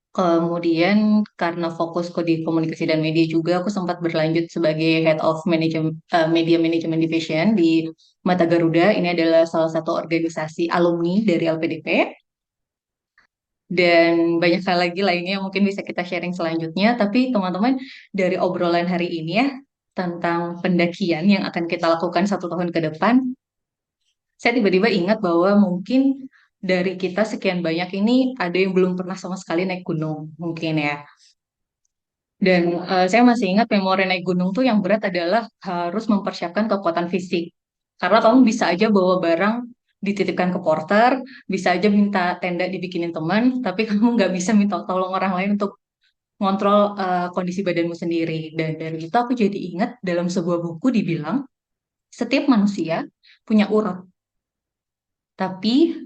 Kemudian karena fokusku di komunikasi dan media juga, aku sempat berlanjut sebagai Head of Media Management Division di Mata Garuda. Ini adalah salah satu organisasi alumni dari LPDP. Dan banyak hal lagi lainnya yang mungkin bisa kita sharing selanjutnya. Tapi teman-teman, dari obrolan hari ini ya, tentang pendakian yang akan kita lakukan 1 tahun ke depan, saya tiba-tiba ingat bahwa mungkin dari kita sekian banyak ini ada yang belum pernah sama sekali naik gunung, mungkin ya. Dan saya masih ingat memori naik gunung tuh yang berat adalah harus mempersiapkan kekuatan fisik. Karena kamu bisa aja bawa barang dititipkan ke porter, bisa aja minta tenda dibikinin teman, tapi kamu nggak bisa minta tolong orang lain untuk ngontrol kondisi badanmu sendiri. Dan dari itu aku jadi ingat dalam sebuah buku dibilang, setiap manusia punya urat, tapi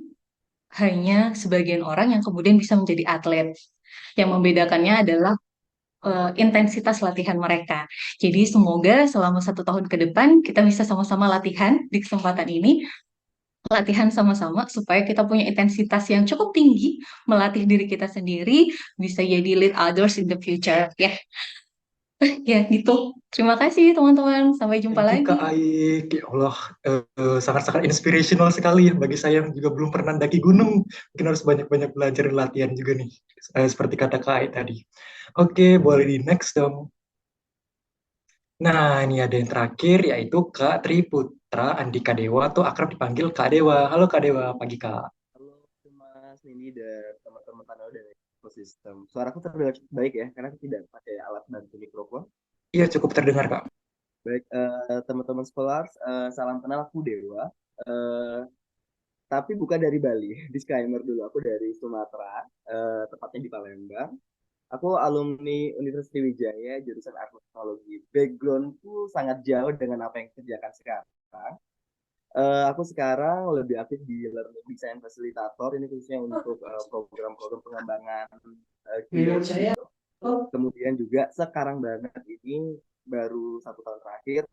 hanya sebagian orang yang kemudian bisa menjadi atlet. Yang membedakannya adalah intensitas latihan mereka. Jadi semoga selama 1 tahun ke depan kita bisa sama-sama latihan di kesempatan ini, latihan sama-sama supaya kita punya intensitas yang cukup tinggi, melatih diri kita sendiri, bisa jadi lead others in the future. Ya gitu. Terima kasih teman-teman. Sampai jumpa Thank you Kak lagi. Aik. Ya Allah, sangat-sangat inspirational sekali ya bagi saya yang juga belum pernah mendaki gunung. Mungkin harus banyak-banyak belajar dan latihan juga nih, seperti kata Kak Aik tadi. Oke, boleh di next dong. Nah, ini ada yang terakhir, yaitu Kak Triputra Andika Dewa atau akrab dipanggil Kak Dewa. Halo Kak Dewa, pagi Kak. Halo Mas Nini dan teman-teman panel dari ekosistem. Suaraku terdengar cukup baik ya, karena aku tidak pakai alat bantu mikrofon. Iya, cukup terdengar Kak. Baik, teman-teman sekolah, salam kenal, aku Dewa. Tapi bukan dari Bali. Disclaimer dulu, aku dari Sumatera, tepatnya di Palembang. Aku alumni Universitas Wijaya, jurusan Art Teknologi. Backgroundku sangat jauh dengan apa yang kerjakan sekarang. Aku sekarang lebih aktif di Learning Design Facilitator, ini khususnya untuk program-program pengembangan QA. Kemudian juga sekarang banget ini baru 1 tahun terakhir,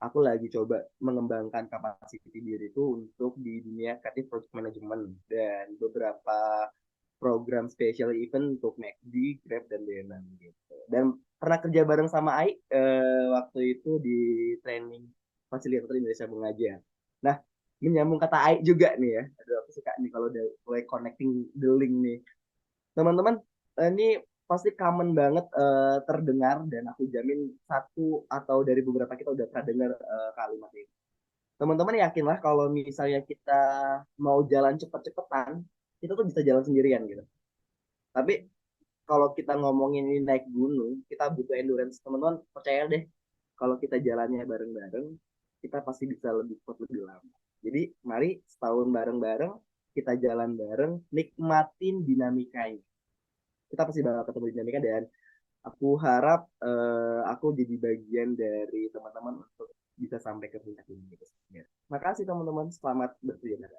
aku lagi coba mengembangkan kapasiti diri itu untuk di dunia creative project management dan beberapa program special event untuk McD, Grab, dan Denan gitu. Dan pernah kerja bareng sama Ai waktu itu di training fasilitator Indonesia Mengajar. Nah, menyambung kata Ai juga nih ya. Aduh, aku suka nih kalau udah mulai connecting the link nih. Teman-teman, ini pasti common banget terdengar dan aku jamin satu atau dari beberapa kita udah pernah dengar kalimat ini. Teman-teman yakinlah kalau misalnya kita mau jalan cepet-cepetan, kita tuh bisa jalan sendirian gitu. Tapi kalau kita ngomongin ini naik gunung, kita butuh endurance. Teman-teman percaya deh, kalau kita jalannya bareng-bareng, kita pasti bisa lebih kuat lebih lama. Jadi mari setahun bareng-bareng, kita jalan bareng, nikmatin dinamikanya. Kita pasti bakal ketemu dinamika dan aku harap aku jadi bagian dari teman-teman untuk bisa sampai ke puncak ini. Makasih teman-teman, selamat bersedia.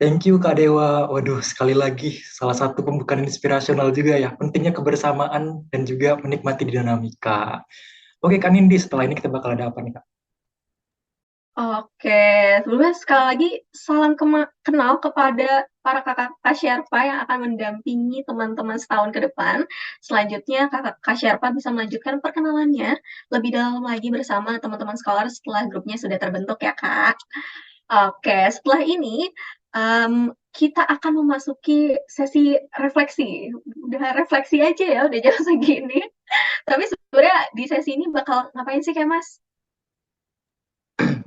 Thank you Kak Dewa. Waduh, sekali lagi salah satu pembukaan inspirasional juga ya. Pentingnya kebersamaan dan juga menikmati dinamika. Oke Kak Nindi, setelah ini kita bakal ada apa nih Kak? Oke, sebelumnya sekali lagi salam kenal kepada para kakak Kak Sherpa yang akan mendampingi teman-teman setahun ke depan. Selanjutnya kakak Kak Sherpa bisa melanjutkan perkenalannya lebih dalam lagi bersama teman-teman sekolah setelah grupnya sudah terbentuk ya Kak. Oke, setelah ini kita akan memasuki sesi refleksi. Udah refleksi aja ya, udah jam segini. Tapi sebenarnya di sesi ini bakal ngapain sih kayak Mas?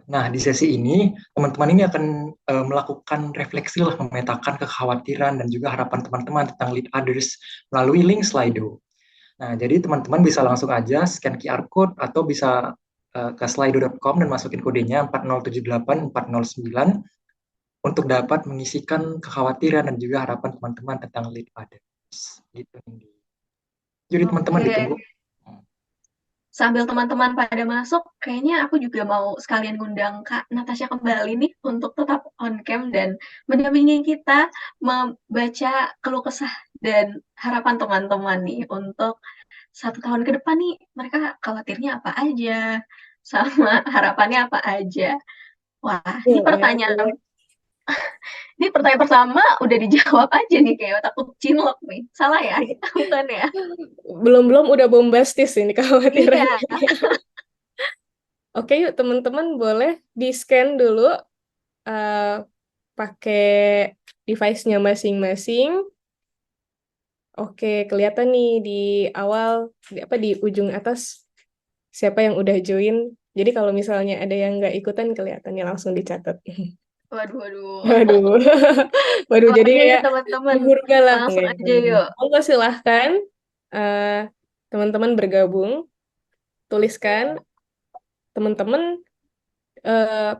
Nah, di sesi ini, teman-teman ini akan melakukan refleksi lah, memetakan kekhawatiran dan juga harapan teman-teman tentang lead others melalui link Slido. Nah, jadi teman-teman bisa langsung aja scan QR code atau bisa ke slido.com dan masukin kodenya 4078409 untuk dapat mengisikan kekhawatiran dan juga harapan teman-teman tentang lead others. Gitu. Jadi teman-teman ditunggu. Sambil teman-teman pada masuk, kayaknya aku juga mau sekalian ngundang Kak Natasha kembali nih untuk tetap on cam dan mendampingi kita membaca keluh kesah dan harapan teman-teman nih untuk 1 tahun ke depan nih, mereka khawatirnya apa aja, sama harapannya apa aja. Wah, ini pertanyaan pertama udah dijawab aja nih, kayak takut cinlok nih. Salah ya? Bukan ya? Belum udah bombastis ini kekhawatirannya. Iya. Oke, yuk teman-teman boleh di-scan dulu pakai device-nya masing-masing. Oke, kelihatan nih di awal di ujung atas siapa yang udah join. Jadi kalau misalnya ada yang nggak ikutan kelihatannya langsung dicatat. Waduh, jadi kayak teman-teman lah. langsung aja yuk. Monggo silahkan teman-teman bergabung, tuliskan teman-teman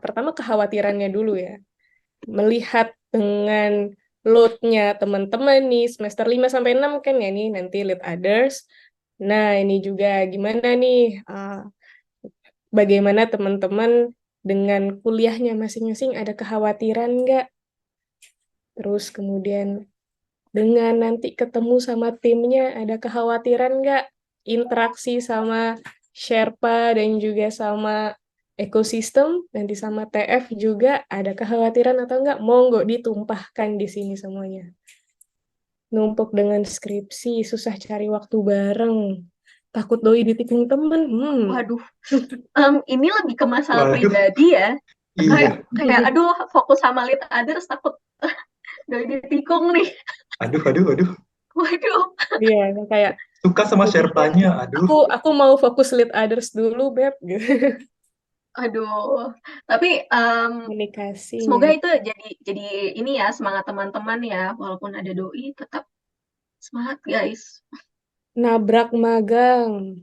pertama kekhawatirannya dulu ya. melihat dengan load-nya teman-teman nih semester 5 sampai 6 kan ya nih nanti lead others. Nah, ini juga gimana nih bagaimana teman-teman dengan kuliahnya masing-masing ada kekhawatiran nggak? Terus kemudian dengan nanti ketemu sama timnya ada kekhawatiran nggak? Interaksi sama Sherpa dan juga sama ekosistem, nanti sama TF juga ada kekhawatiran atau enggak? Monggo ditumpahkan di sini semuanya. Numpuk dengan skripsi, susah cari waktu bareng, takut doi ditikung temen. Waduh, ini lebih ke masalah Waduh, pribadi ya. iya. Kayak aduh, fokus sama lead others takut doi ditikung nih. Aduh. Waduh. Iya, kayak Suka sama Sherpanya, aduh. aku mau fokus lead others dulu, Beb. Gitu. Aduh, tapi Komunikasi. semoga itu jadi ini ya semangat teman-teman ya, walaupun ada doi tetap semangat guys. Nabrak magang.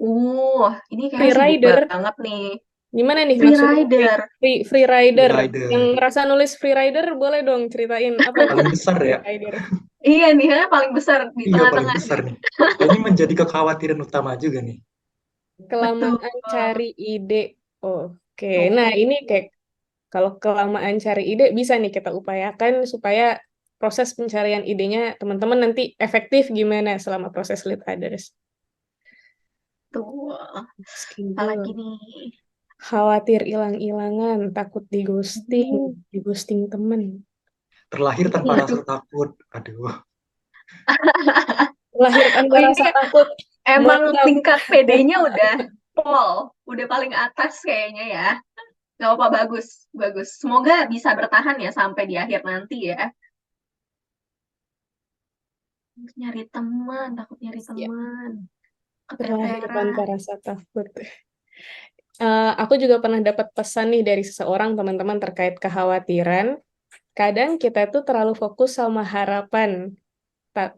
Ini Free kayak sibuk rider. banget nih. Gimana nih Free maksudnya rider. free rider? Free rider. Yang ngerasa nulis free rider boleh dong ceritain apa Paling besar free ya. rider? Iya nih, ya, paling besar di Iya, paling tengah-tengah besar nih. nih. Ini menjadi kekhawatiran utama juga nih. Kelamaan Betul. cari ide. Oke. Oh. Nah, ini kayak kalau kelamaan cari ide bisa nih kita upayakan supaya proses pencarian idenya teman-teman nanti efektif gimana selama proses lead others. Tuh. Skill. Apalagi nih. Khawatir hilang-hilangan, takut di ghosting temen. Terlahir tanpa rasa takut. Aduh. Lahir tanpa ini rasa takut. Emang Mantap. tingkat PD-nya udah udah paling atas kayaknya ya. Gak apa-apa, bagus. Semoga bisa bertahan ya sampai di akhir nanti ya. Nyari teman, takut nyari teman. Terlahir Keteteran. tanpa rasa takut. Aku juga pernah dapat pesan nih dari seseorang teman-teman terkait kekhawatiran. Kadang kita tuh terlalu fokus sama harapan.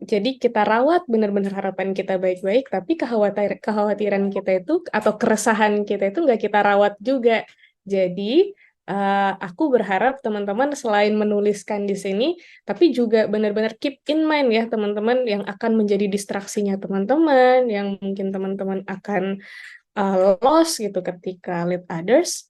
Jadi kita rawat benar-benar harapan kita baik-baik, tapi kekhawatiran kita itu atau keresahan kita itu nggak kita rawat juga. Jadi aku berharap teman-teman selain menuliskan di sini, tapi juga benar-benar keep in mind ya teman-teman yang akan menjadi distraksinya teman-teman, yang mungkin teman-teman akan loss gitu ketika lead others,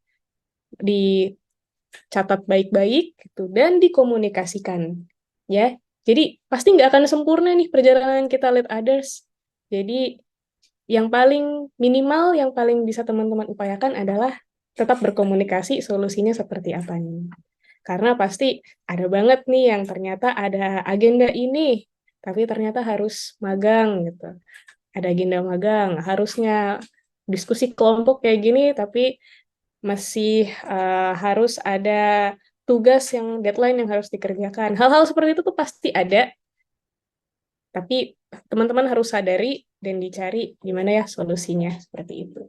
dicatat baik-baik gitu dan dikomunikasikan ya. Jadi pasti nggak akan sempurna nih perjalanan kita lead others. Jadi yang paling minimal, yang paling bisa teman-teman upayakan adalah tetap berkomunikasi solusinya seperti apa nih. Karena pasti ada banget nih yang ternyata ada agenda ini, tapi ternyata harus magang gitu. Ada agenda magang, harusnya diskusi kelompok kayak gini, tapi masih harus ada tugas yang deadline yang harus dikerjakan. Hal-hal seperti itu tuh pasti ada, tapi teman-teman harus sadari dan dicari gimana ya solusinya seperti itu.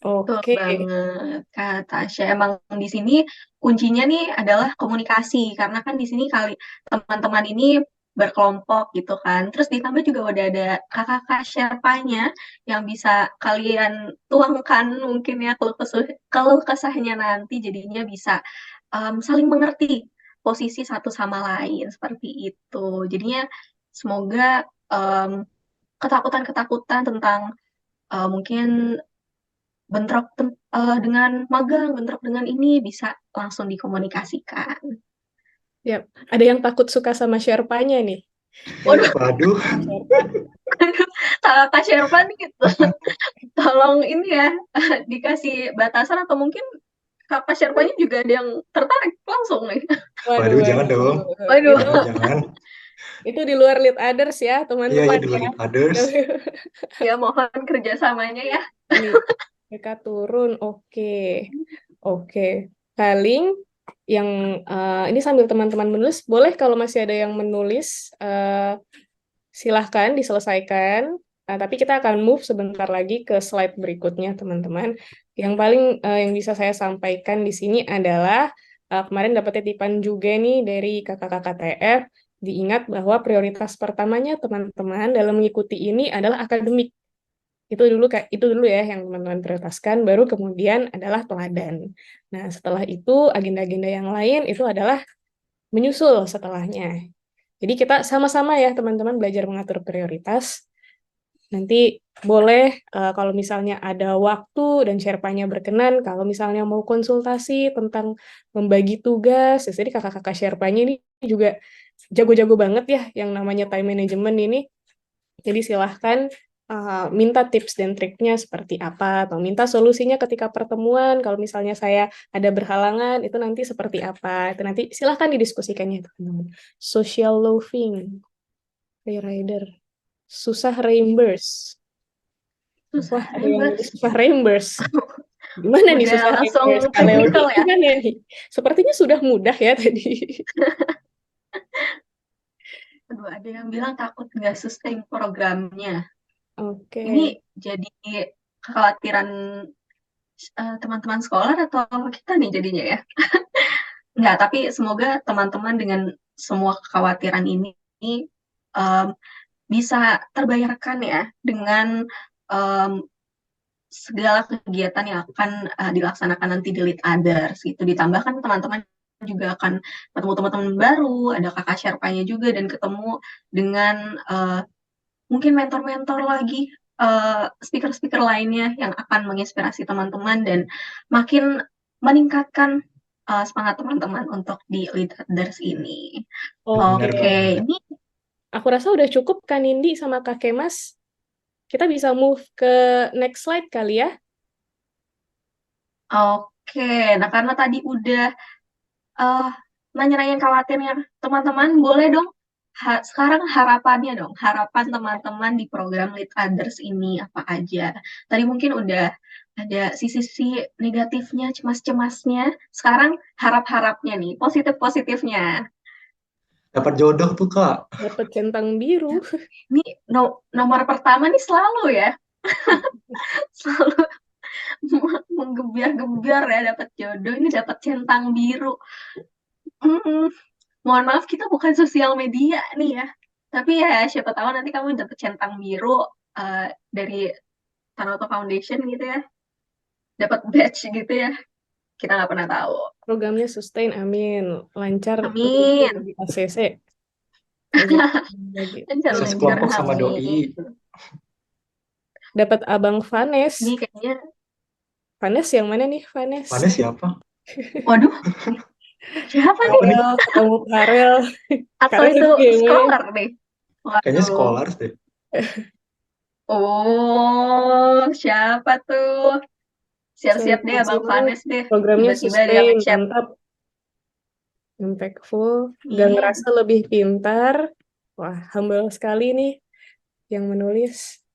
Betul Oke. banget, Kak Tasya. Emang di sini kuncinya nih adalah komunikasi, karena kan di sini teman-teman ini berkelompok gitu kan. Terus ditambah juga udah ada kakak-kakak Sherpanya yang bisa kalian tuangkan mungkin ya keluh kesahnya nanti, jadinya bisa saling mengerti posisi satu sama lain seperti itu. Jadinya semoga ketakutan-ketakutan tentang mungkin bentrok dengan magang, bentrok dengan ini bisa langsung dikomunikasikan. Yap. Ada yang takut suka sama Sherpanya nih. Waduh. Kak Sherpa nih gitu. Tolong ini ya dikasih batasan atau mungkin Kak Sherpanya juga ada yang tertarik langsung nih. Waduh, jangan dong. Waduh. Jangan. Itu di luar lead others ya, teman-teman. Iya, di luar lead others. Ya, mohon kerjasamanya ya. Nih, mereka turun. Oke. Paling yang ini sambil teman-teman menulis, boleh kalau masih ada yang menulis, silahkan diselesaikan. Tapi kita akan move sebentar lagi ke slide berikutnya, teman-teman. Yang paling yang bisa saya sampaikan di sini adalah kemarin dapat titipan juga nih dari kakak-kakak TF. Diingat bahwa prioritas pertamanya teman-teman dalam mengikuti ini adalah akademik. Itu dulu ya yang teman-teman prioritaskan, baru kemudian adalah teladan. Nah, setelah itu agenda-agenda yang lain itu adalah menyusul setelahnya. Jadi kita sama-sama ya teman-teman belajar mengatur prioritas. Nanti boleh kalau misalnya ada waktu dan Sherpa-nya berkenan, kalau misalnya mau konsultasi tentang membagi tugas, jadi kakak-kakak Sherpa-nya ini juga jago-jago banget ya yang namanya time management ini. Jadi silahkan minta tips dan triknya seperti apa, atau minta solusinya ketika pertemuan, kalau misalnya saya ada berhalangan, itu nanti seperti apa, itu nanti silahkan didiskusikannya teman-teman. Social loafing, free rider, susah reimburse. Wah, ada yang susah reimburse. Gimana nih Udah susah langsung reimburse? Kalau technical ya. gimana nih? Sepertinya sudah mudah ya tadi. Aduh, ada yang bilang takut nggak sustain programnya. Oke. Ini jadi kekhawatiran teman-teman sekolah atau kita nih jadinya ya? Nggak, tapi semoga teman-teman dengan semua kekhawatiran ini bisa terbayarkan ya dengan segala kegiatan yang akan dilaksanakan nanti di Lead Others gitu. Ditambahkan teman-teman juga akan ketemu teman-teman baru, ada kakak Sherpa-nya juga, dan ketemu dengan mungkin mentor-mentor lagi, speaker-speaker lainnya yang akan menginspirasi teman-teman dan makin meningkatkan semangat teman-teman untuk di Lead Others ini. Oke, ini aku rasa udah cukup kan Nindi sama Kak Kemas. Kita bisa move ke next slide kali ya. Oke, nah karena tadi udah nanya-nanyain khawatirnya teman-teman, boleh dong sekarang harapannya dong, harapan teman-teman di program Lead Others ini apa aja. Tadi mungkin udah ada sisi-sisi negatifnya, cemas-cemasnya. Sekarang harap-harapnya nih, positif-positifnya. Dapat jodoh tuh, Kak. Dapat centang biru. Ini nomor pertama nih selalu ya. Selalu menggebiar-gebiar ya dapat jodoh, ini dapat centang biru. Mohon maaf, kita bukan sosial media nih ya. Tapi ya siapa tahu nanti kamu dapat centang biru dari Tanoto Foundation gitu ya. Dapat badge gitu ya. Kita nggak pernah tahu. Programnya sustain, amin. Lancar. Amin. Di ACC. Sekelompok sama doi. Dapat Abang Vanes. Ini kayaknya Vanes yang mana nih, Vanes? Vanes siapa? Waduh. Siapa nih? Ketemu Karel. Atau itu scholar nih? Waduh. Kayaknya scholar deh. Oh, siapa tuh? Siap-siap deh Abang Vanes deh. Programnya Tiba-tiba dia sustain, ngechat. mantap. Impactful, gak ngerasa lebih pintar. Wah, humble sekali nih yang menulis.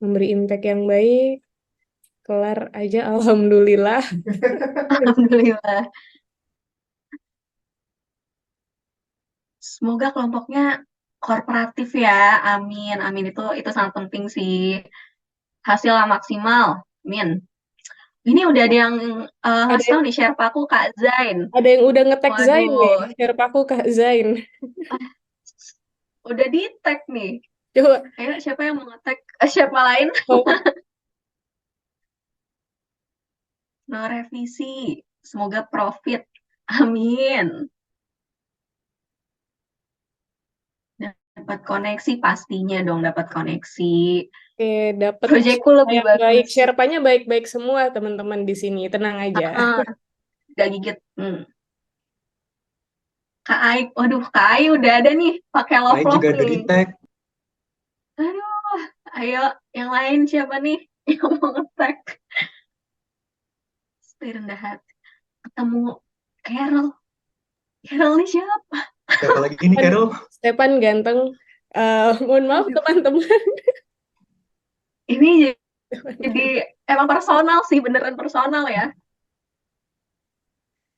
Memberi impact yang baik. Kelar aja, alhamdulillah. Alhamdulillah. Semoga kelompoknya kooperatif ya. Amin. Amin, itu sangat penting sih. Hasil maksimal. Amin. Ini udah ada yang ngasih tahu nih, Sherpaku Kak Zain. Ada yang udah nge-tag Zain nih. Sherpaku Kak Zain. Udah di-tag nih. Coba. Ayo, siapa yang mau nge-tag siapa lain? No revisi. Semoga profit. Amin. Dapat koneksi, pastinya dong dapat koneksi. Oke, dapat proyekku lebih bagus. Baik, Sherpa-nya baik-baik semua teman-teman di sini, tenang aja. Gak gigit. Kak Ai, waduh Kak Ai udah ada nih, pakai love juga nih. dari tag. Aduh, ayo yang lain siapa nih yang mau nge-tag? Stay rendah hati. Ketemu Carol. Carol ini siapa? Siapa lagi nih Carol? Stefan ganteng. Mohon maaf teman-teman. Ini jadi emang personal sih, beneran personal ya.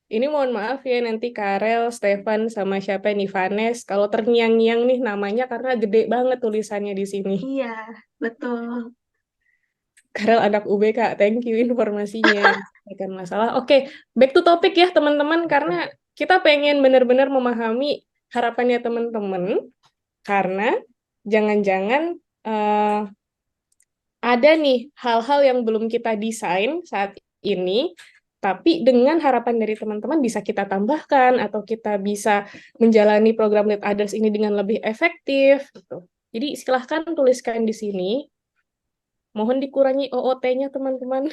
Ini mohon maaf ya nanti Karel, Stefan, sama siapa nih Vanes. Kalau terngiang-ngiang nih namanya karena gede banget tulisannya di sini. Iya, betul. Karel anak UB Kak, thank you informasinya. Bukan masalah. Oke, back to topic ya teman-teman, karena kita pengen benar-benar memahami harapannya teman-teman, karena jangan-jangan ada nih hal-hal yang belum kita desain saat ini, tapi dengan harapan dari teman-teman bisa kita tambahkan atau kita bisa menjalani program Lead Others ini dengan lebih efektif. Gitu. Jadi silahkan tuliskan di sini. Mohon dikurangi OOT-nya teman-teman.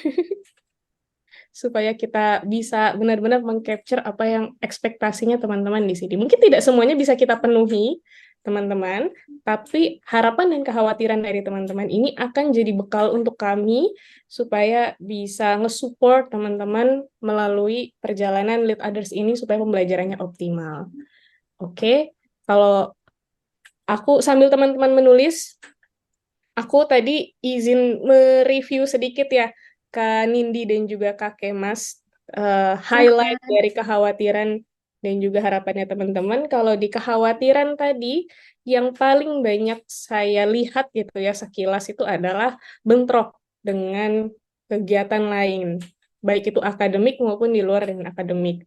Supaya kita bisa benar-benar meng-capture apa yang ekspektasinya teman-teman di sini. Mungkin tidak semuanya bisa kita penuhi, teman-teman, tapi harapan dan kekhawatiran dari teman-teman ini akan jadi bekal untuk kami supaya bisa nge-support teman-teman melalui perjalanan Lead Others ini supaya pembelajarannya optimal. Oke, kalau aku sambil teman-teman menulis, aku tadi izin mereview sedikit ya, Kak Nindi dan juga Kak Kemas, highlight dari kekhawatiran dan juga harapannya teman-teman. Kalau di kekhawatiran tadi, yang paling banyak saya lihat gitu ya sekilas itu adalah bentrok dengan kegiatan lain, baik itu akademik maupun di luar dengan akademik.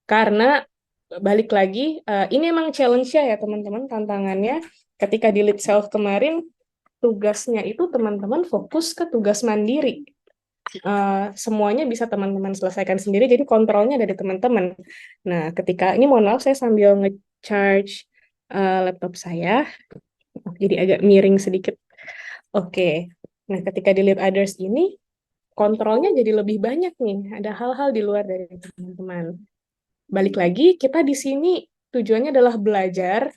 Karena balik lagi, ini emang challenge-nya ya teman-teman, tantangannya ketika di Lead Self kemarin, tugasnya itu teman-teman fokus ke tugas mandiri. Semuanya bisa teman-teman selesaikan sendiri, jadi kontrolnya dari teman-teman. Nah, ketika ini mohon maaf saya sambil nge-charge laptop saya, jadi agak miring sedikit. Oke, nah ketika di Lead Others ini, kontrolnya jadi lebih banyak nih, ada hal-hal di luar dari teman-teman. Balik lagi, kita di sini tujuannya adalah belajar,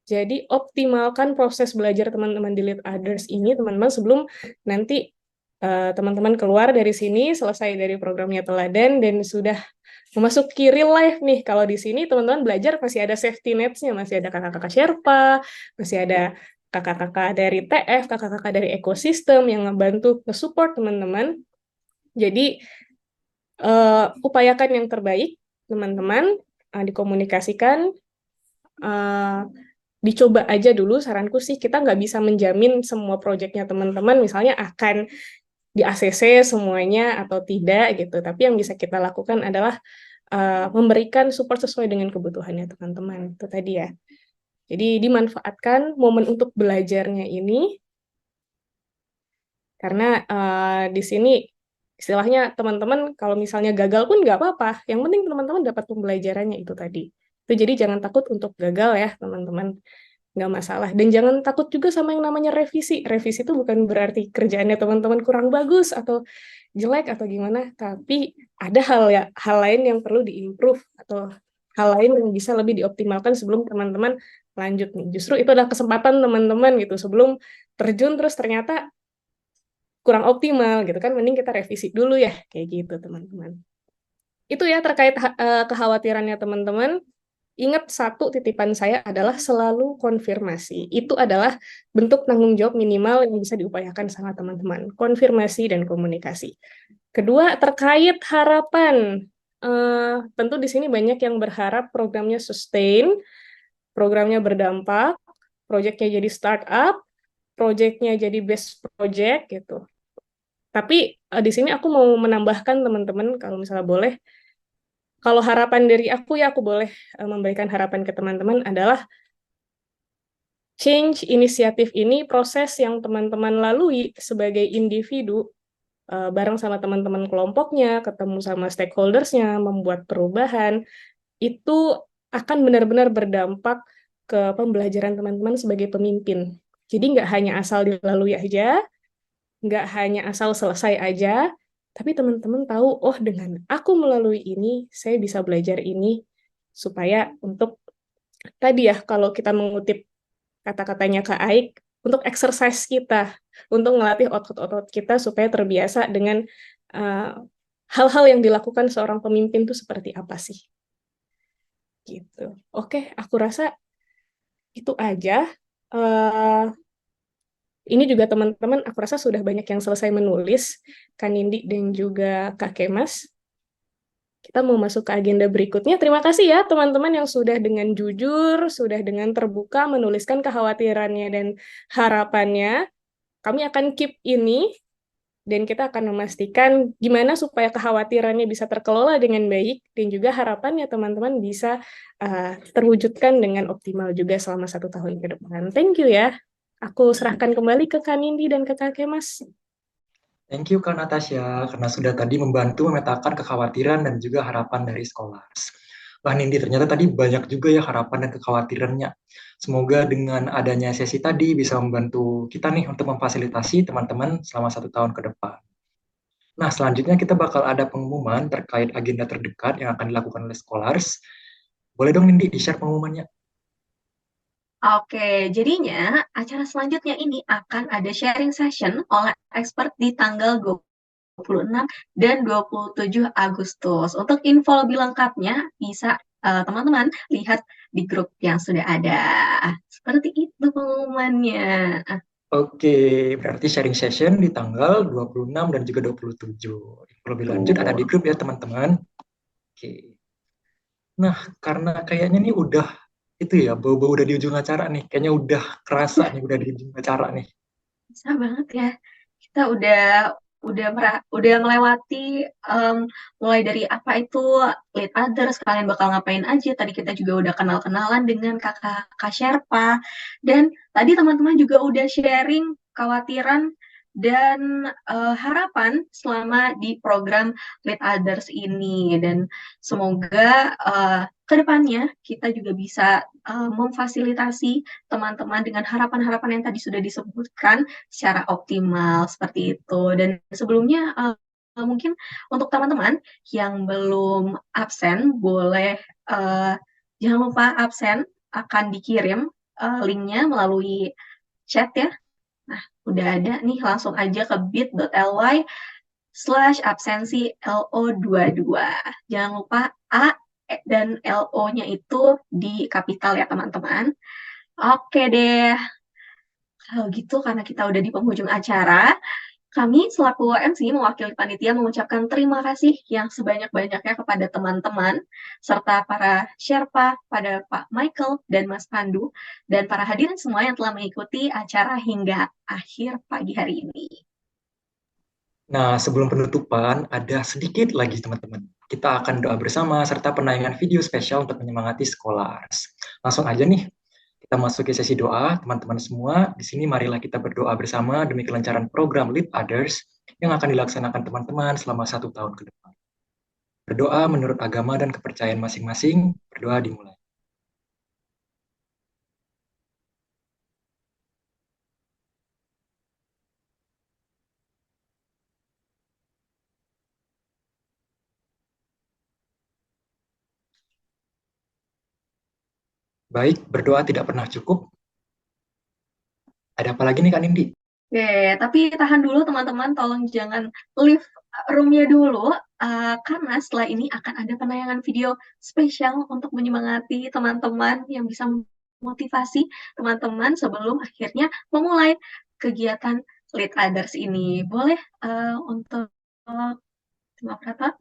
jadi optimalkan proses belajar teman-teman di Lead Others ini, teman-teman, sebelum nanti teman-teman keluar dari sini, selesai dari programnya teladan, dan sudah memasuki real life nih. Kalau di sini teman-teman belajar masih ada safety nets-nya, masih ada kakak-kakak Sherpa, masih ada kakak-kakak dari TF, kakak-kakak dari ekosistem yang ngebantu nge-support teman-teman. Jadi, upayakan yang terbaik, teman-teman, dikomunikasikan, dicoba aja dulu. Saranku sih, kita nggak bisa menjamin semua proyeknya teman-teman, misalnya akan di ACC semuanya atau tidak gitu, tapi yang bisa kita lakukan adalah memberikan support sesuai dengan kebutuhannya teman-teman, itu tadi ya. Jadi dimanfaatkan momen untuk belajarnya ini, karena di sini istilahnya teman-teman kalau misalnya gagal pun nggak apa-apa, yang penting teman-teman dapat pembelajarannya itu tadi. Itu jadi jangan takut untuk gagal ya teman-teman, nggak masalah. Dan jangan takut juga sama yang namanya revisi. Revisi itu bukan berarti kerjaannya teman-teman kurang bagus atau jelek atau gimana, tapi ada hal lain yang perlu diimprove atau hal lain yang bisa lebih dioptimalkan sebelum teman-teman lanjut nih. Justru itu adalah kesempatan teman-teman gitu, sebelum terjun terus ternyata kurang optimal gitu kan, mending kita revisi dulu ya, kayak gitu teman-teman. Itu ya terkait kekhawatirannya teman-teman. Ingat, satu titipan saya adalah selalu konfirmasi. Itu adalah bentuk tanggung jawab minimal yang bisa diupayakan sama teman-teman. Konfirmasi dan komunikasi. Kedua, terkait harapan. Tentu di sini banyak yang berharap programnya sustain, programnya berdampak, proyeknya jadi startup, proyeknya jadi best project gitu. Tapi di sini aku mau menambahkan teman-teman, kalau misalnya boleh, kalau harapan dari aku ya, aku boleh memberikan harapan ke teman-teman adalah change inisiatif ini proses yang teman-teman lalui sebagai individu bareng sama teman-teman kelompoknya, ketemu sama stakeholders-nya, membuat perubahan, itu akan benar-benar berdampak ke pembelajaran teman-teman sebagai pemimpin. Jadi nggak hanya asal dilalui aja, nggak hanya asal selesai aja, tapi teman-teman tahu, oh dengan aku melalui ini, saya bisa belajar ini, supaya untuk, tadi ya, kalau kita mengutip kata-katanya Kak Aik, untuk exercise kita, untuk ngelatih otot-otot kita supaya terbiasa dengan hal-hal yang dilakukan seorang pemimpin itu seperti apa sih. Gitu. Oke, aku rasa itu aja. Ini juga teman-teman, aku rasa sudah banyak yang selesai menulis, Kak Nindi dan juga Kak Kemas. Kita mau masuk ke agenda berikutnya. Terima kasih ya teman-teman yang sudah dengan jujur, sudah dengan terbuka menuliskan kekhawatirannya dan harapannya. Kami akan keep ini, dan kita akan memastikan gimana supaya kekhawatirannya bisa terkelola dengan baik, dan juga harapannya teman-teman bisa terwujudkan dengan optimal juga selama 1 tahun ke depan. Thank you ya. Aku serahkan kembali ke Kak Nindi dan ke Kak Kemas. Thank you Kak Natasha, karena sudah tadi membantu memetakan kekhawatiran dan juga harapan dari Scholars. Wah Nindi, ternyata tadi banyak juga ya harapan dan kekhawatirannya. Semoga dengan adanya sesi tadi bisa membantu kita nih untuk memfasilitasi teman-teman selama 1 tahun ke depan. Nah, selanjutnya kita bakal ada pengumuman terkait agenda terdekat yang akan dilakukan oleh Scholars. Boleh dong Nindi di-share pengumumannya? Oke, jadinya acara selanjutnya ini akan ada sharing session oleh expert di tanggal 26 dan 27 Agustus. Untuk info lebih lengkapnya bisa teman-teman lihat di grup yang sudah ada. Seperti itu pengumumannya. Oke, berarti sharing session di tanggal 26 dan juga 27. Info lebih lanjut ada di grup ya teman-teman. Oke. Nah, karena kayaknya nih udah itu ya, bau-bau udah di ujung acara nih. Kayaknya udah kerasa nih, udah di ujung acara nih. Bisa banget ya. Kita udah melewati mulai dari apa itu lead others, kalian bakal ngapain aja. Tadi kita juga udah kenal-kenalan dengan kakak Sherpa. Dan tadi teman-teman juga udah sharing khawatiran dan harapan selama di program Lead Others ini. Dan semoga kedepannya kita juga bisa memfasilitasi teman-teman dengan harapan-harapan yang tadi sudah disebutkan secara optimal seperti itu. Dan sebelumnya mungkin untuk teman-teman yang belum absen boleh jangan lupa absen akan dikirim linknya melalui chat ya. Nah, udah ada nih, langsung aja ke bit.ly/absensi LO22. Jangan lupa A dan LO-nya itu di kapital ya teman-teman. Oke deh, kalau gitu karena kita udah di penghujung acara, kami selaku MC mewakili panitia mengucapkan terima kasih yang sebanyak-banyaknya kepada teman-teman, serta para Sherpa, pada Pak Michael dan Mas Pandu, dan para hadirin semua yang telah mengikuti acara hingga akhir pagi hari ini. Nah, sebelum penutupan, ada sedikit lagi teman-teman. Kita akan doa bersama serta penayangan video spesial untuk menyemangati Scholars. Langsung aja nih, kita masuk ke sesi doa, teman-teman semua. Di sini marilah kita berdoa bersama demi kelancaran program Lead Others yang akan dilaksanakan teman-teman selama 1 tahun ke depan. Berdoa menurut agama dan kepercayaan masing-masing, berdoa dimulai. Baik, berdoa tidak pernah cukup. Ada apa lagi nih Kak Nindi? Oke, tapi tahan dulu teman-teman, tolong jangan leave room-nya dulu, karena setelah ini akan ada penayangan video spesial untuk menyemangati teman-teman yang bisa memotivasi teman-teman sebelum akhirnya memulai kegiatan Lead Others ini. Boleh untuk Mbak Prata?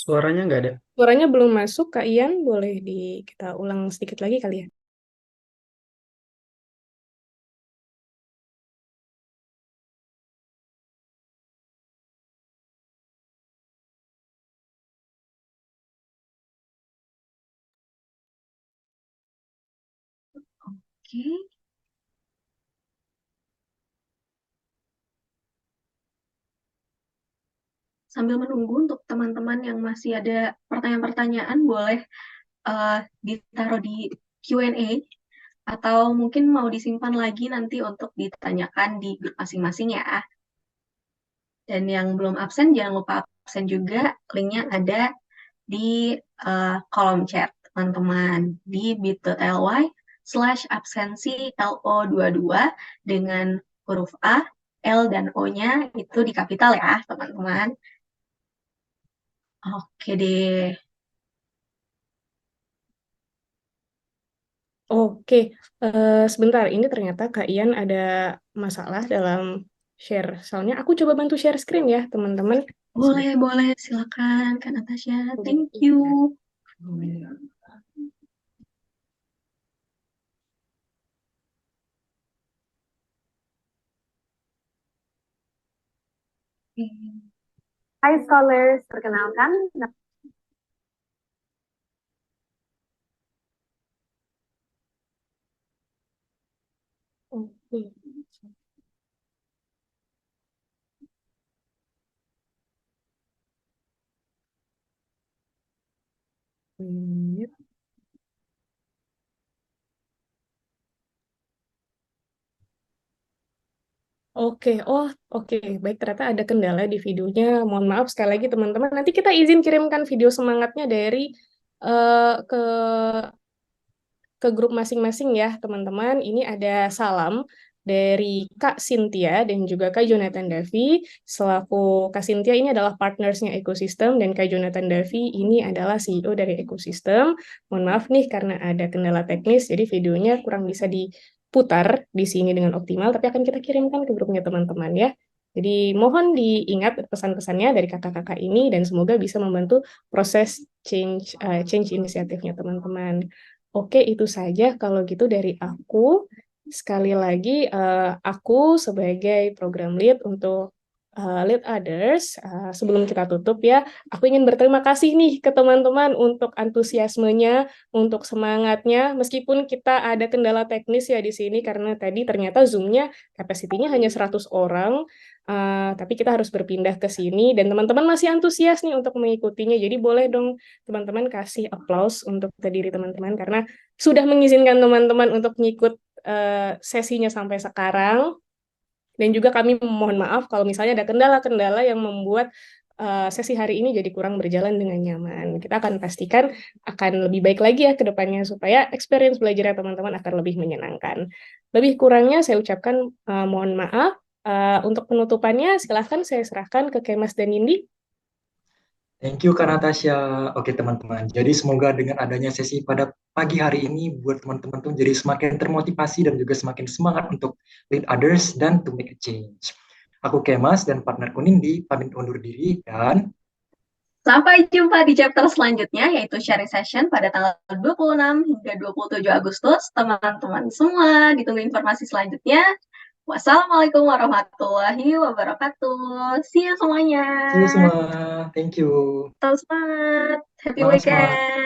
Suaranya nggak ada. Suaranya belum masuk, Kak Ian. Boleh kita ulang sedikit lagi kali ya? Oke. Sambil menunggu untuk teman-teman yang masih ada pertanyaan-pertanyaan, boleh ditaruh di Q&A atau mungkin mau disimpan lagi nanti untuk ditanyakan di grup masing-masing ya. Dan yang belum absen, jangan lupa absen juga. Linknya ada di kolom chat, teman-teman. Di bit.ly/absensi LO22 dengan huruf A, L, dan O-nya itu di kapital ya, teman-teman. Oke deh. Oke, sebentar. Ini ternyata Kak Ian ada masalah dalam share. Soalnya aku coba bantu share screen ya, teman-teman. Boleh, silakan Kak Natasha. Thank you. Hai Scholars, perkenalkan Oke, oke, baik, ternyata ada kendala di videonya. Mohon maaf sekali lagi teman-teman. Nanti kita izin kirimkan video semangatnya dari ke grup masing-masing ya, teman-teman. Ini ada salam dari Kak Cynthia dan juga Kak Jonathan Davi. Selaku Kak Cynthia ini adalah partnersnya ekosistem dan Kak Jonathan Davi ini adalah CEO dari ekosistem. Mohon maaf nih karena ada kendala teknis, jadi videonya kurang bisa diputar di sini dengan optimal, tapi akan kita kirimkan ke grupnya teman-teman ya. Jadi mohon diingat pesan-pesannya dari kakak-kakak ini dan semoga bisa membantu proses change inisiatifnya teman-teman. Oke, itu saja kalau gitu dari aku. Sekali lagi, aku sebagai program lead untuk lead others, sebelum kita tutup ya, aku ingin berterima kasih nih ke teman-teman untuk antusiasmenya, untuk semangatnya, meskipun kita ada kendala teknis ya di sini, karena tadi ternyata Zoom-nya kapasitinya hanya 100 orang, tapi kita harus berpindah ke sini, dan teman-teman masih antusias nih untuk mengikutinya, jadi boleh dong teman-teman kasih applause untuk diri teman-teman, karena sudah mengizinkan teman-teman untuk ngikut sesinya sampai sekarang. Dan juga kami mohon maaf kalau misalnya ada kendala-kendala yang membuat sesi hari ini jadi kurang berjalan dengan nyaman. Kita akan pastikan akan lebih baik lagi ya ke depannya supaya experience belajarnya teman-teman akan lebih menyenangkan. Lebih kurangnya saya ucapkan mohon maaf. Untuk penutupannya silahkan saya serahkan ke Kemas dan Nindi. Thank you Kak Natasha. Oke teman-teman, jadi semoga dengan adanya sesi pada pagi hari ini buat teman-teman tuh jadi semakin termotivasi dan juga semakin semangat untuk lead others dan to make a change. Aku Kemas dan partnerku Nindi pamit undur diri dan sampai jumpa di chapter selanjutnya yaitu sharing session pada tanggal 26 hingga 27 Agustus. Teman-teman semua ditunggu informasi selanjutnya. Wassalamualaikum warahmatullahi wabarakatuh. See you semuanya. see you semua. Thank you. Tetap semangat. Happy Semangat, semangat. weekend.